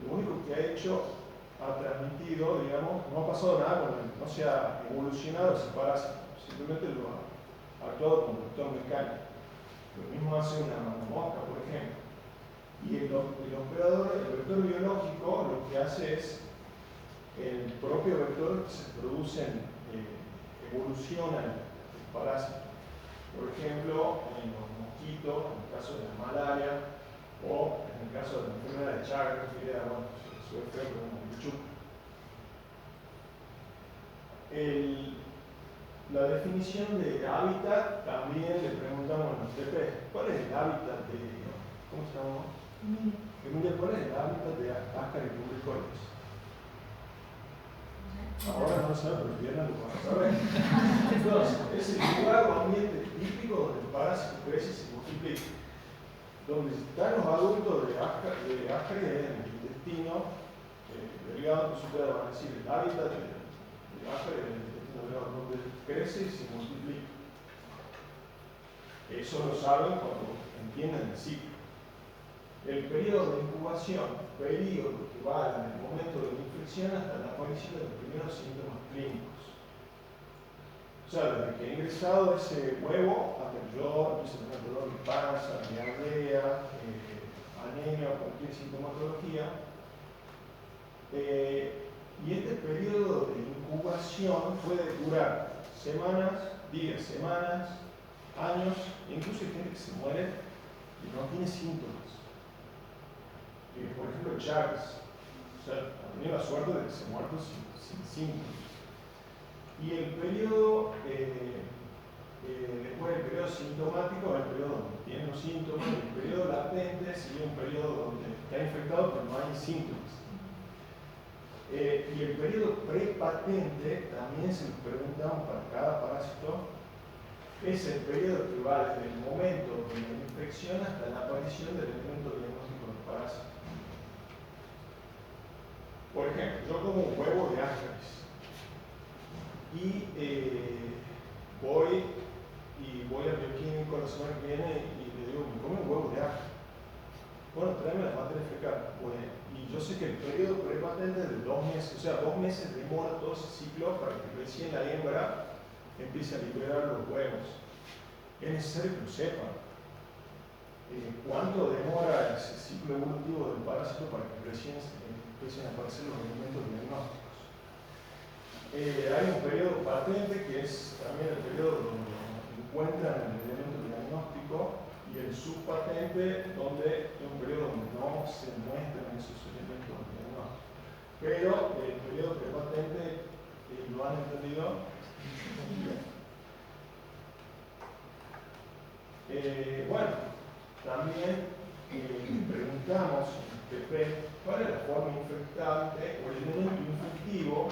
A: lo único que ha hecho, ha transmitido, digamos, no ha pasado nada, no se ha evolucionado ese parásito, simplemente lo ha actuado como vector mecánico. Lo mismo hace una mosca, por ejemplo. Y el vector biológico, lo que hace es el propio vector que se produce, evoluciona el parásito. Por ejemplo, en los mosquitos, en el caso de la malaria, o en el caso de la enfermedad de Chagas, que era, su efecto como el chup. La definición de hábitat también le preguntamos a los TP, ¿cuál es el hábitat de, ¿cómo se llama? Emilia, ¿cuál es el hábitat de Ascaris lumbricoides? Ahora no lo sabe, pero el viernes lo van a saber. Entonces, es el lugar o ambiente típico donde el parásito crece y se multiplica. Donde están los adultos de Ascaris en el intestino delgado, que ustedes van a decir el hábitat de Ascaris en el intestino donde crece y se multiplica. Eso lo saben cuando entienden el ciclo. El periodo de incubación, periodo que va desde el momento de la infección hasta la aparición de los primeros síntomas clínicos. O sea, desde que ha ingresado ese huevo hasta que yo empiece a tener dolor de panza, diarrea, anemia, cualquier sintomatología. Y este periodo de incubación puede durar semanas, días, semanas, años, incluso hay gente que se muere y no tiene síntomas. Por ejemplo, Chagas, o sea, ha tenido la suerte de que se ha muerto sin síntomas. Y el periodo, después del periodo sintomático, el periodo donde tiene los síntomas, el periodo latente sería un periodo donde está infectado pero no hay síntomas. Y el periodo prepatente, también se nos preguntamos para cada parásito, es el periodo que va desde el momento de la infección hasta la aparición del elemento diagnóstico del parásito. Por ejemplo, yo como un huevo de Ascaris y voy al bioquímico la semana que viene y le digo, me come un huevo de Ascaris. Bueno, tráeme la materia fecal. Bueno, y yo sé que el periodo prepatente es de 2 meses, o sea, 2 meses demora todo ese ciclo para que recién la hembra empiece a liberar los huevos. Es necesario que lo sepan. ¿Cuánto demora ese ciclo evolutivo del parásito para que recién empiecen a aparecer los elementos diagnósticos? Hay un periodo patente que es también el periodo donde encuentran el elemento diagnóstico y el subpatente donde es un periodo donde no se muestran esos elementos diagnósticos. Pero el periodo prepatente, ¿lo han entendido? Bueno, también preguntamos en el PP cuál es la forma infectante o el elemento infectivo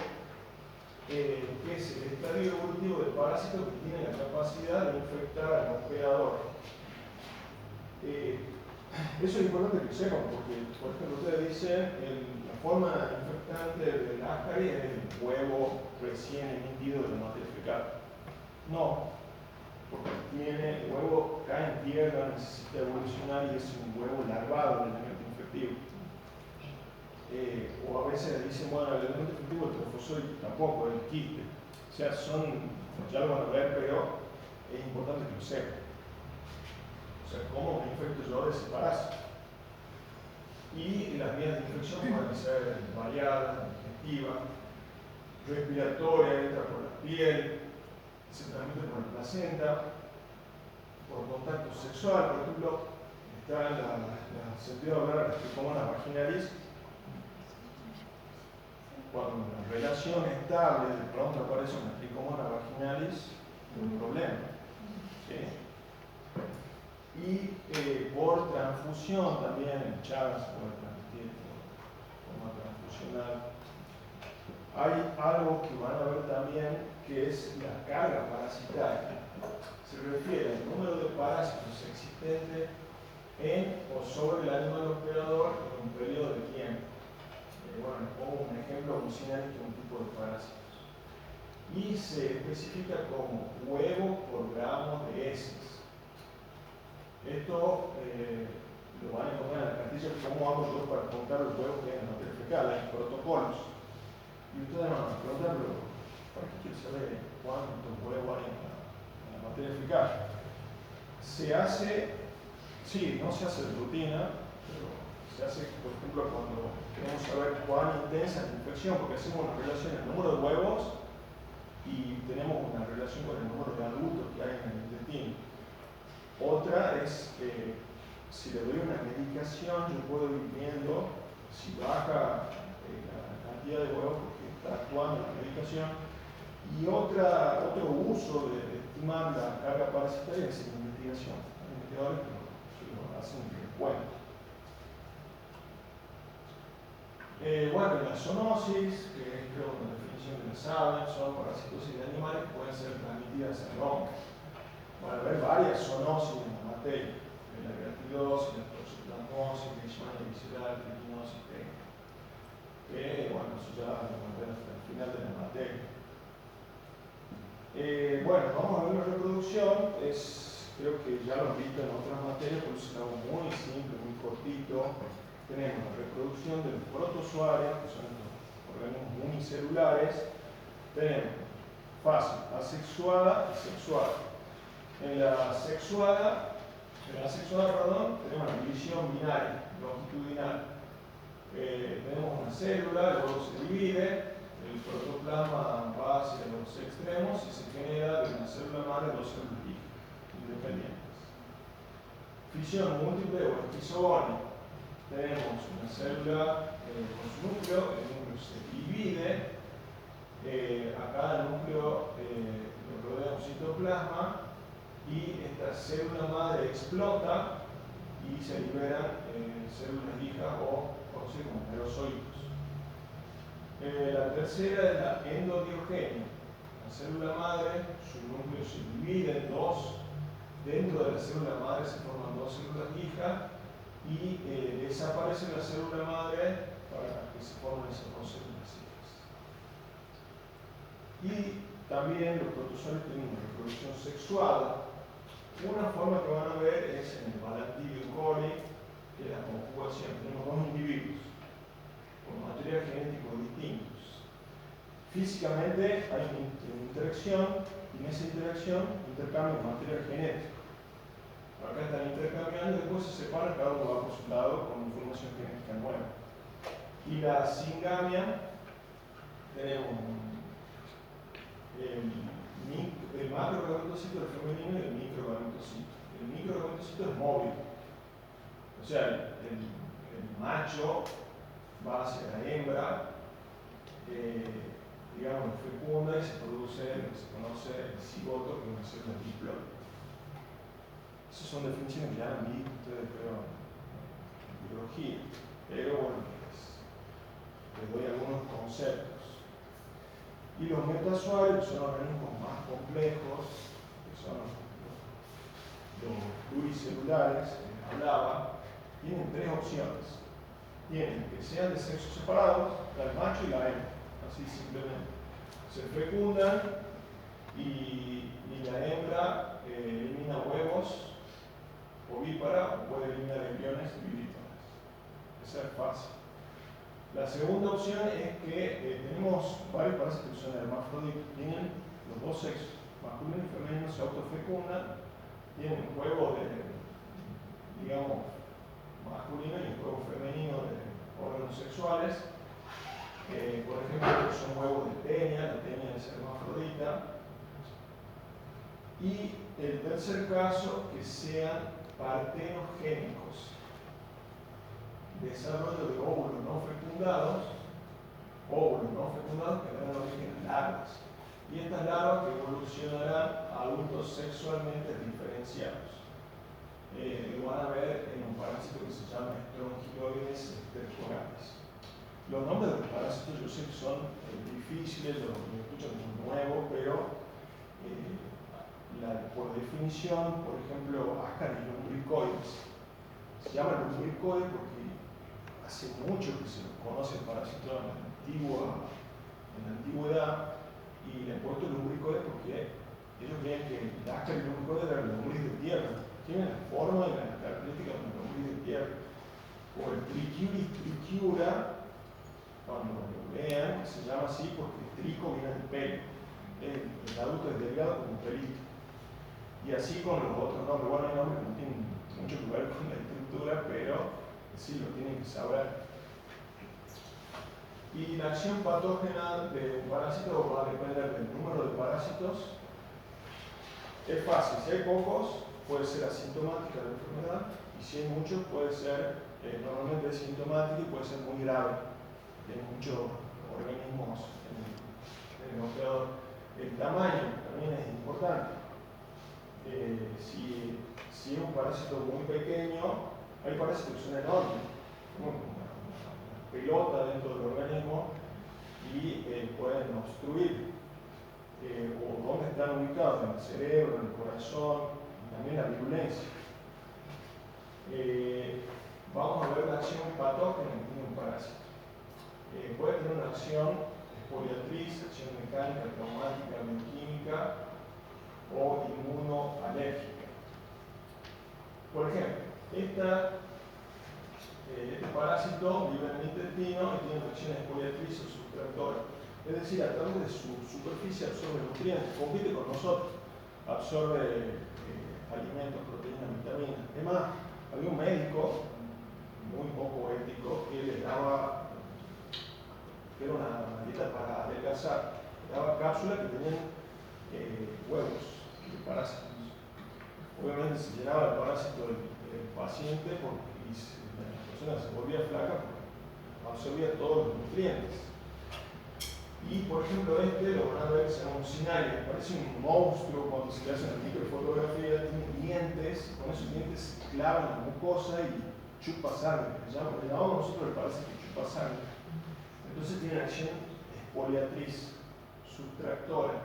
A: que es el estadio evolutivo del parásito que tiene la capacidad de infectar al hospedador. Eso es importante que lo sepan porque, por ejemplo, ustedes dicen la forma infectante del Ascaris es el huevo recién emitido de la materia fecal. No, porque el huevo cae en tierra, necesita evolucionar y es un huevo larvado del elemento infectivo. O a veces dicen, bueno, el elemento infectivo del trofozoide tampoco, el quiste. O sea, ya lo van a ver, pero es importante que lo sepan. O sea, ¿cómo me infecto yo de ese parásito? Y las vías de infección pueden ser variadas, digestiva, respiratoria, entra por la piel, se transmite por la placenta, por contacto sexual, por ejemplo, está la sentido hablar de la tricomonas vaginalis. Cuando una relación estable, de pronto aparece una tricomona vaginalis, es un problema. ¿Sí? Y por transfusión también, el Chagas se puede transmitir de forma transfusional. Hay algo que van a ver también que es la carga parasitaria. Se refiere al número de parásitos existentes en o sobre el animal hospedador en un periodo de tiempo. Bueno, les pongo un ejemplo mucinal que es un tipo de parásitos. Y se especifica como huevo por gramo de heces. Esto lo van a encontrar en la cartilla, cómo hago yo para contar los huevos que hay en la materia fecal, hay protocolos. Y ustedes van a preguntar, pero ¿para qué quiero saber cuántos huevos hay en la materia fecal? Se hace, sí, no se hace de rutina, pero se hace, por ejemplo, cuando queremos saber cuán intensa es la infección, porque hacemos una relación en el número de huevos y tenemos una relación con el número de adultos que hay en el intestino. Otra es que si le doy una medicación, yo puedo ir viendo si baja la cantidad de huevos porque está actuando la medicación. Y otro uso de estimar la carga parasitaria es en investigación. Hay investigadores que lo hacen en recuento. Bueno, la zoonosis, que es creo una definición que la saben, son parasitosis de animales que pueden ser transmitidas en el hombre. Van a haber varias zoonosis en la materia, la gratidosis, la toxoplasmosis, la leishmania visceral, la triquinosis, bueno, eso ya lo vamos a ver hasta el final de la materia. Bueno, vamos a ver la reproducción. Creo que ya lo han visto en otras materias, por eso es algo muy simple, muy cortito. Tenemos la reproducción de los protozoarios, que son estos organismos unicelulares. Tenemos fase asexuada y sexuada. En la sexuada, tenemos la división binaria, longitudinal. Tenemos una célula, luego se divide, el protoplasma va hacia los extremos y se genera de una célula madre dos células hijas independientes. Fisión múltiple o esquizogonía. Tenemos una célula con su núcleo, el núcleo se divide, a cada núcleo lo rodea un citoplasma y esta célula madre explota y se liberan células hijas o conocidas como merozoitos. La tercera es la endodiogenia. La célula madre, su núcleo se divide en dos. Dentro de la célula madre se forman dos células hijas y desaparece la célula madre para que se formen esas dos células hijas. Y también los protozoarios tienen una reproducción sexuada. Una forma que van a ver es en el Balatilio coli, que es la conjugación. Tenemos dos individuos con material genético distintos. Físicamente hay una interacción y en esa interacción intercambian material genético. Acá están intercambiando y después se separan, cada uno va por su lado con información genética nueva. Y la singamia, tenemos el macrogametocito, el femenino y el microgametocito. El microgametocito es móvil. O sea, el macho va hacia la hembra, digamos, fecunda y se produce lo que se conoce el cigoto, que es una célula diplóide. Esas son definiciones que ya han visto ustedes, creo, en biología, pero bueno, les doy algunos conceptos. Y los metazoarios, que son organismos más complejos, que son los pluricelulares, que les hablaba, tienen tres opciones. Tienen que sean de sexos separados, el macho y la hembra, así simplemente. Se fecundan y la hembra elimina huevos ovípara o puede eliminar embriones vivíparas. Esa es fácil. La segunda opción es que tenemos varios parásitos que son hermafroditas, tienen los dos sexos, masculino y femenino, se autofecundan, tienen un huevo de, digamos, masculino y un huevo femenino de órganos sexuales. Por ejemplo, son huevos de teña, la teña es hermafrodita. Y el tercer caso, que sean partenogénicos, desarrollo de óvulos no fecundados que dan origen a larvas. Y estas larvas que evolucionarán a adultos sexualmente diferenciados. Lo van a ver en un parásito que se llama Strongyloides stercoralis. Los nombres de los parásitos yo sé que son difíciles, los escuchan como nuevos, pero por definición, por ejemplo, Ascaris lumbricoides. Se llama lumbricoide porque hace mucho que se los conoce el parásito en la antigüedad, y le han puesto lumbricoide porque ellos creen que el Ascaris lumbricoide era el lombriz de tierra. Tiene la forma y las características de un lombriz de tierra. O el Trichiuris trichiura, cuando lo vean, se llama así porque el trico viene del pelo. El adulto es delgado como un pelito. Y así con los otros nombres. Bueno, hay nombres que no tienen mucho que ver con la estructura, pero sí lo tienen que saber. Y la acción patógena de un parásito va a depender del número de parásitos. Es fácil, si hay pocos, puede ser asintomática la enfermedad, y si hay muchos, puede ser normalmente asintomática y puede ser muy grave. Hay muchos organismos en el hospedador. El tamaño también es importante. Si es un parásito muy pequeño, hay parásitos que son enormes, como una pelota dentro del organismo, y pueden obstruir. O dónde están ubicados, en el cerebro, en el corazón, y también la virulencia. Vamos a ver la acción patógena que tiene un parásito. Puede tener una acción poliatriz, acción mecánica, traumática, bioquímica o inmunoalérgica. Por ejemplo, este parásito vive en el intestino y tiene reacciones poliatriz o sustractoras. Es decir, a través de su superficie absorbe nutrientes, compite con nosotros, absorbe alimentos, proteínas, vitaminas. Además, había un médico muy poco ético que le daba, que era una dieta para adelgazar, le daba cápsulas que tenían huevos de parásitos. Obviamente se llenaba el parásito del paciente porque la persona se volvía flaca porque absorbía todos los nutrientes. Y por ejemplo lo van a ver que se llama un cinario, parece un monstruo cuando se le hace una microfotografía, tiene dientes, con esos dientes se clavan la mucosa y chupa sangre. Le llamamos nosotros el parásito que chupa sangre. Entonces tiene acción exfoliatriz, sustractora.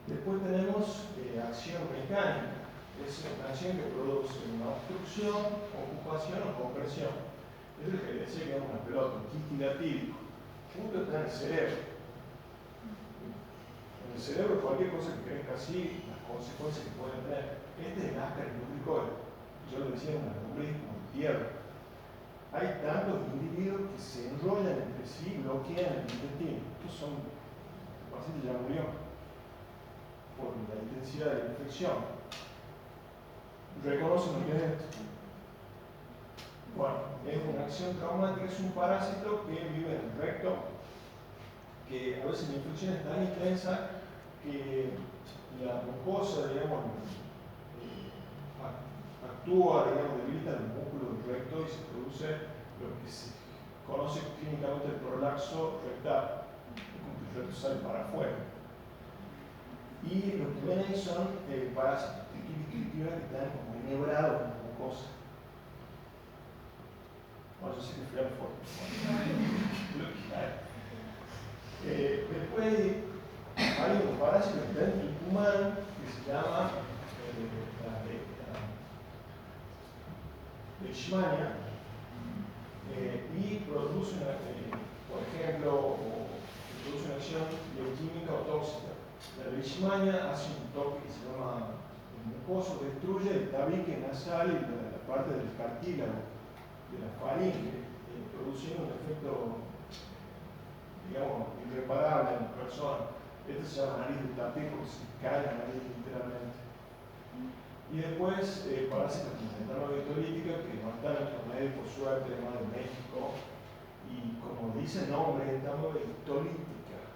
A: Después tenemos acción mecánica, es una acción que produce una obstrucción, ocupación o compresión. Es el que le decía que era una pelota, un quistilatídico. Punto está en el cerebro. En el cerebro cualquier cosa que crezca así, las consecuencias que pueden tener. Este es el Ascaris lumbricoides. Yo le decía una lombriz como tierra. Hay tantos individuos que se enrollan entre sí, bloquean el intestino. Estos son, el paciente ya murió por la intensidad de la infección. ¿Reconocen lo que es esto? Bueno, es una acción traumática, es un parásito que vive en el recto, que a veces la infección es tan intensa que la mucosa, digamos, actúa, digamos, debilita el músculo del recto y se produce lo que se conoce clínicamente el prolapso rectal, como que el recto sale para afuera. Y lo que ven ahí son parásitos que están como enhebrados en la mucosa. Bueno, yo sé que fui al fuerte. Después hay un parásito que está en el humano que se llama Leishmania y produce por ejemplo, produce una acción bioquímica o tóxica. La Leishmania hace un toque que se llama mucoso, destruye el tabique nasal y la parte del cartílago de la faringe, produciendo un efecto, digamos, irreparable en la persona. Este se llama nariz de tapir porque se cae la nariz literalmente. Y después, parásitos como la etanovetolítica, que no están en nuestro medio por suerte, además de México, y como dice el nombre, etanovetolítica,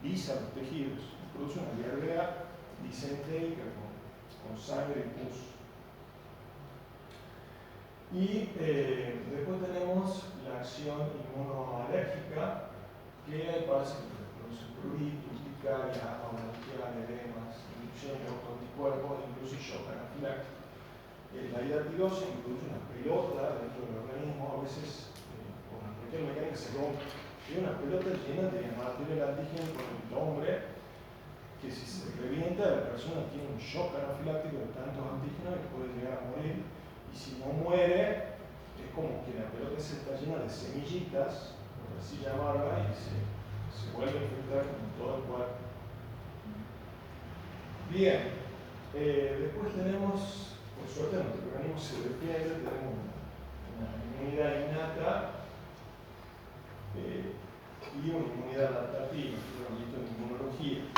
A: lisa los tejidos, produce una diarrea disentérica con sangre y pus. Y después tenemos la acción inmunoalérgica, que parece que produce pruritus, urticaria, anorexia, edemas, inducción de autoanticuerpos, incluso shock anafiláctico. La hidatidosis produce una pelota dentro del organismo, a veces por una cuestión mecánica se rompe. Y una pelota llena de material antígeno con el hombre, que si se revienta, la persona tiene un shock anafiláctico de tantos antígenos y puede llegar a morir. Y si no muere, es como que la pelota se está llena de semillitas, por así llamarla, y se vuelve a infectar con todo el cuerpo. Bien, después tenemos, por suerte nuestro organismo se defiende, tenemos una inmunidad innata y una inmunidad adaptativa, que lo hemos visto en inmunología.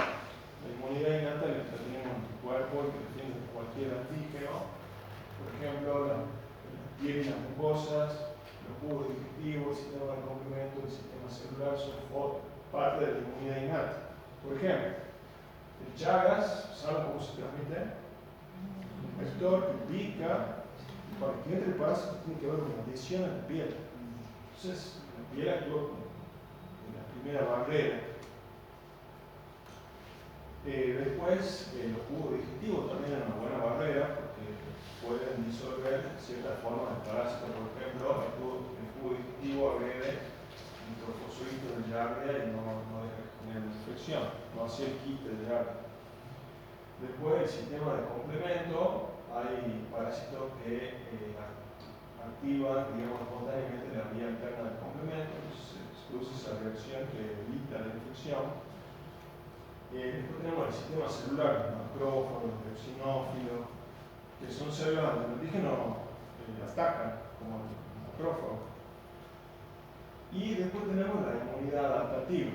A: La inmunidad innata es la que tenemos en tu cuerpo y que defiende de cualquier antígeno. Por ejemplo, la piel y las mucosas, los jugos digestivos, el sistema de complemento, el sistema celular son parte de la inmunidad innata. Por ejemplo, el Chagas, ¿saben cómo se transmite? Un vector que pica, y para que entre el parásito tiene que haber una lesión en la piel. Entonces, la piel actúa como la primera barrera. Después, los jugos digestivos también es una buena barrera porque pueden disolver ciertas formas de parásitos. Por ejemplo, el jugo digestivo agrede microfosforitos de Giardia y no deja que genere una infección, no hace el quiste de Giardia. Después, el sistema de complemento, hay parásitos que activan, digamos, espontáneamente la vía interna del complemento, entonces se produce esa reacción que evita la infección. Después tenemos el sistema celular, los macrófagos, los eosinófilos, que son células donde el antígeno atacan, como el macrófago. Y después tenemos la inmunidad adaptativa,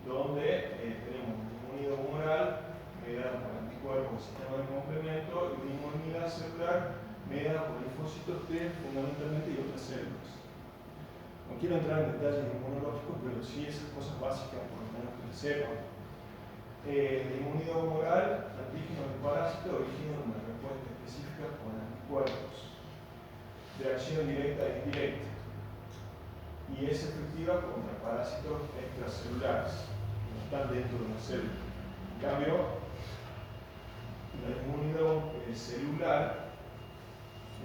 A: donde tenemos una inmunidad humoral mediada por anticuerpos, sistema de complemento, y una inmunidad celular mediada por linfocitos T fundamentalmente y otras células. No quiero entrar en detalles inmunológicos, pero sí esas cosas básicas, por lo menos que sepan. La inmunidad humoral, antígenos y parásitos, originan una respuesta específica con anticuerpos de acción directa e indirecta, y es efectiva contra parásitos extracelulares que no están dentro de una célula. En cambio, la inmunidad celular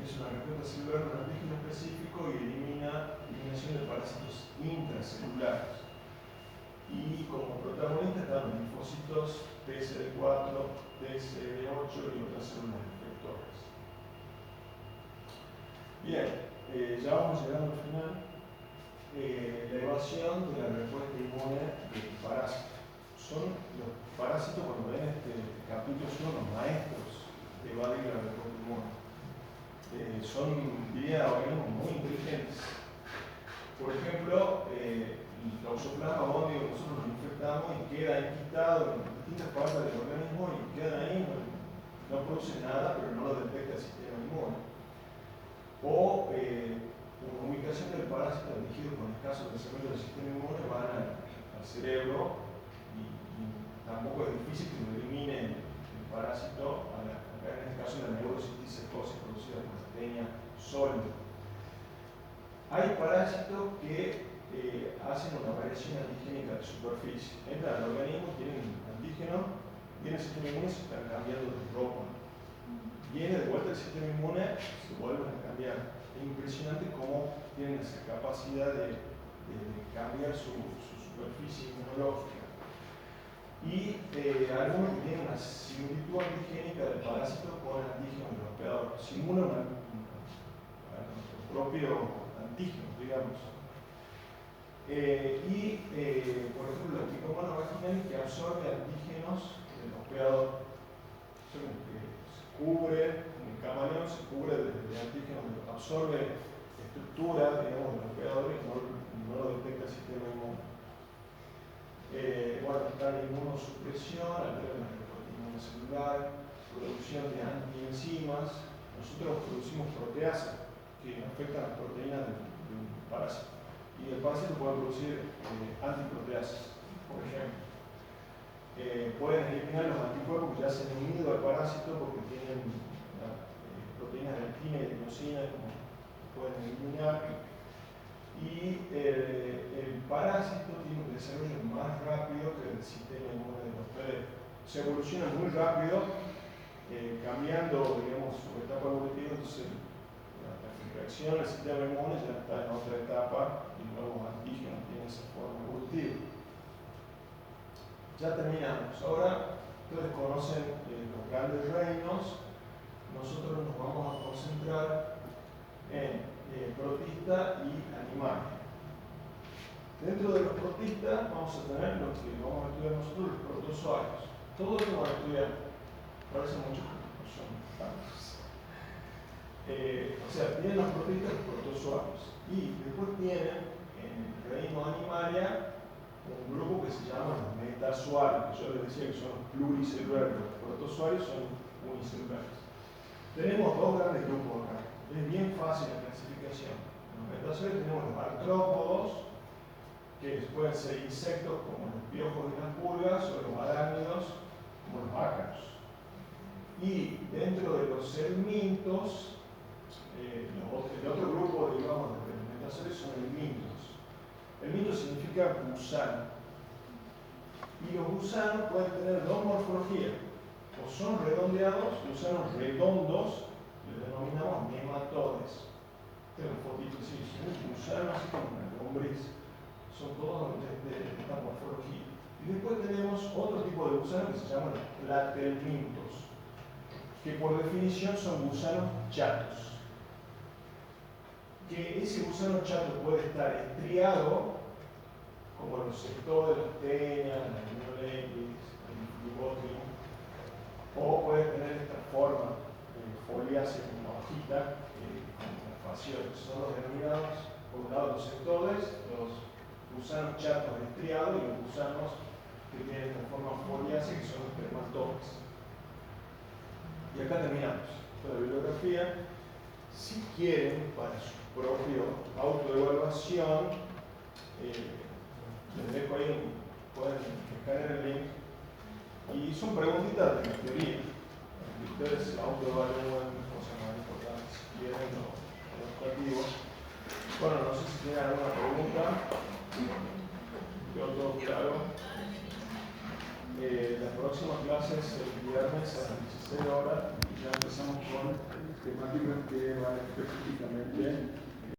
A: es una respuesta celular con antígeno específico y eliminación de parásitos intracelulares. Y como protagonistas están los linfocitos TCD4, TCD8 y otras células efectoras. Bien, ya vamos llegando al final. La evasión de la respuesta inmune del parásito. Son los parásitos, cuando ven este capítulo, son los maestros de evadir la respuesta inmune. Son, diría, organismos muy inteligentes. Por ejemplo, el Toxoplasma gondii nosotros lo infectamos y queda inquistado en distintas partes del organismo y queda ahí, no produce nada, pero no lo detecta el sistema inmune. O una ubicación del parásito dirigido con escaso crecimiento del sistema inmune van al cerebro y tampoco es difícil que lo elimine el parásito, acá en este caso la neurocisticercosis producida por la tenia sólida. Hay parásitos que hacen una variación antigénica de superficie. Entran al organismo, tienen antígeno, viene el sistema inmune y se están cambiando de ropa. Viene de vuelta el sistema inmune, se vuelven a cambiar. Es impresionante cómo tienen esa capacidad de cambiar su superficie inmunológica. Y algunos que tienen una similitud antigénica del parásito con el antígeno del hospedador. Simulan nuestro propio antígenos, digamos. Por ejemplo, la Trichomonas vaginalis que absorbe antígenos del hospedador. Se cubre, el camaleón se cubre de antígenos, absorbe estructuras, digamos, del hospedador y no lo detecta el sistema inmune. Bueno, está la inmunosupresión, altera la respuesta inmunocelular, producción de antienzimas. Nosotros producimos proteasas que afectan las proteínas de un parásito. Y el parásito puede producir antiproteasas, por ejemplo. Pueden eliminar los anticuerpos que ya se han unido al parásito porque tienen proteínas de actina y de inosina, como pueden eliminar. Y el parásito tiene un desarrollo más rápido que el sistema inmune de los hospedadores. Se evoluciona muy rápido, cambiando, digamos, su etapa evolutiva, entonces reacción al sistema inmune ya está en otra etapa y nuevos antígenos tienen esa forma evolutiva. Ya terminamos. Ahora, ustedes conocen los grandes reinos. Nosotros nos vamos a concentrar en protista y animal. Dentro de los protistas vamos a tener lo que vamos a estudiar nosotros, los protozoarios. Todo lo que vamos a estudiar, parece mucho que no son tantos. O sea, tienen los protistas y los protozoarios. Y después tienen en el reino animalia un grupo que se llama los metazoarios, que yo les decía que son los pluricelulares, los protozoarios son unicelulares. Tenemos dos grandes grupos acá. Es bien fácil la clasificación. En los metazoarios tenemos los artrópodos, que pueden ser insectos como los piojos y las pulgas, o los arácnidos como los ácaros. Y dentro de los helmintos, el otro grupo, digamos, de los metazoarios son helmintos. Helminto significa gusano. Y los gusanos pueden tener dos morfologías. O son redondeados, gusanos redondos, les denominamos nematodes. Tengo un fotito así, un gusano así como una lombriz. Son todos de esta morfología. Y después tenemos otro tipo de gusanos que se llaman platelmintos, que por definición son gusanos chatos. Que ese gusano chato puede estar estriado como los sectores, las teñas, la unión X, el botín, o puede tener esta forma foliácea con una hojita, con fascioles. Son los denominados, por un lado, los sectores, los gusanos chatos estriados y los gusanos que tienen esta forma foliácea, que son los trematomes. Y acá terminamos. La bibliografía, si quieren, para su propia autoevaluación, les dejo ahí, pueden escanear el link. Y son preguntitas de la teoría. Ustedes se autoevalúan cosas más importantes, si quieren, o educativos. Bueno, no sé si tienen alguna pregunta. Yo todo claro. La próxima clase es el viernes a las 16 horas y ya empezamos con temáticas que van específicamente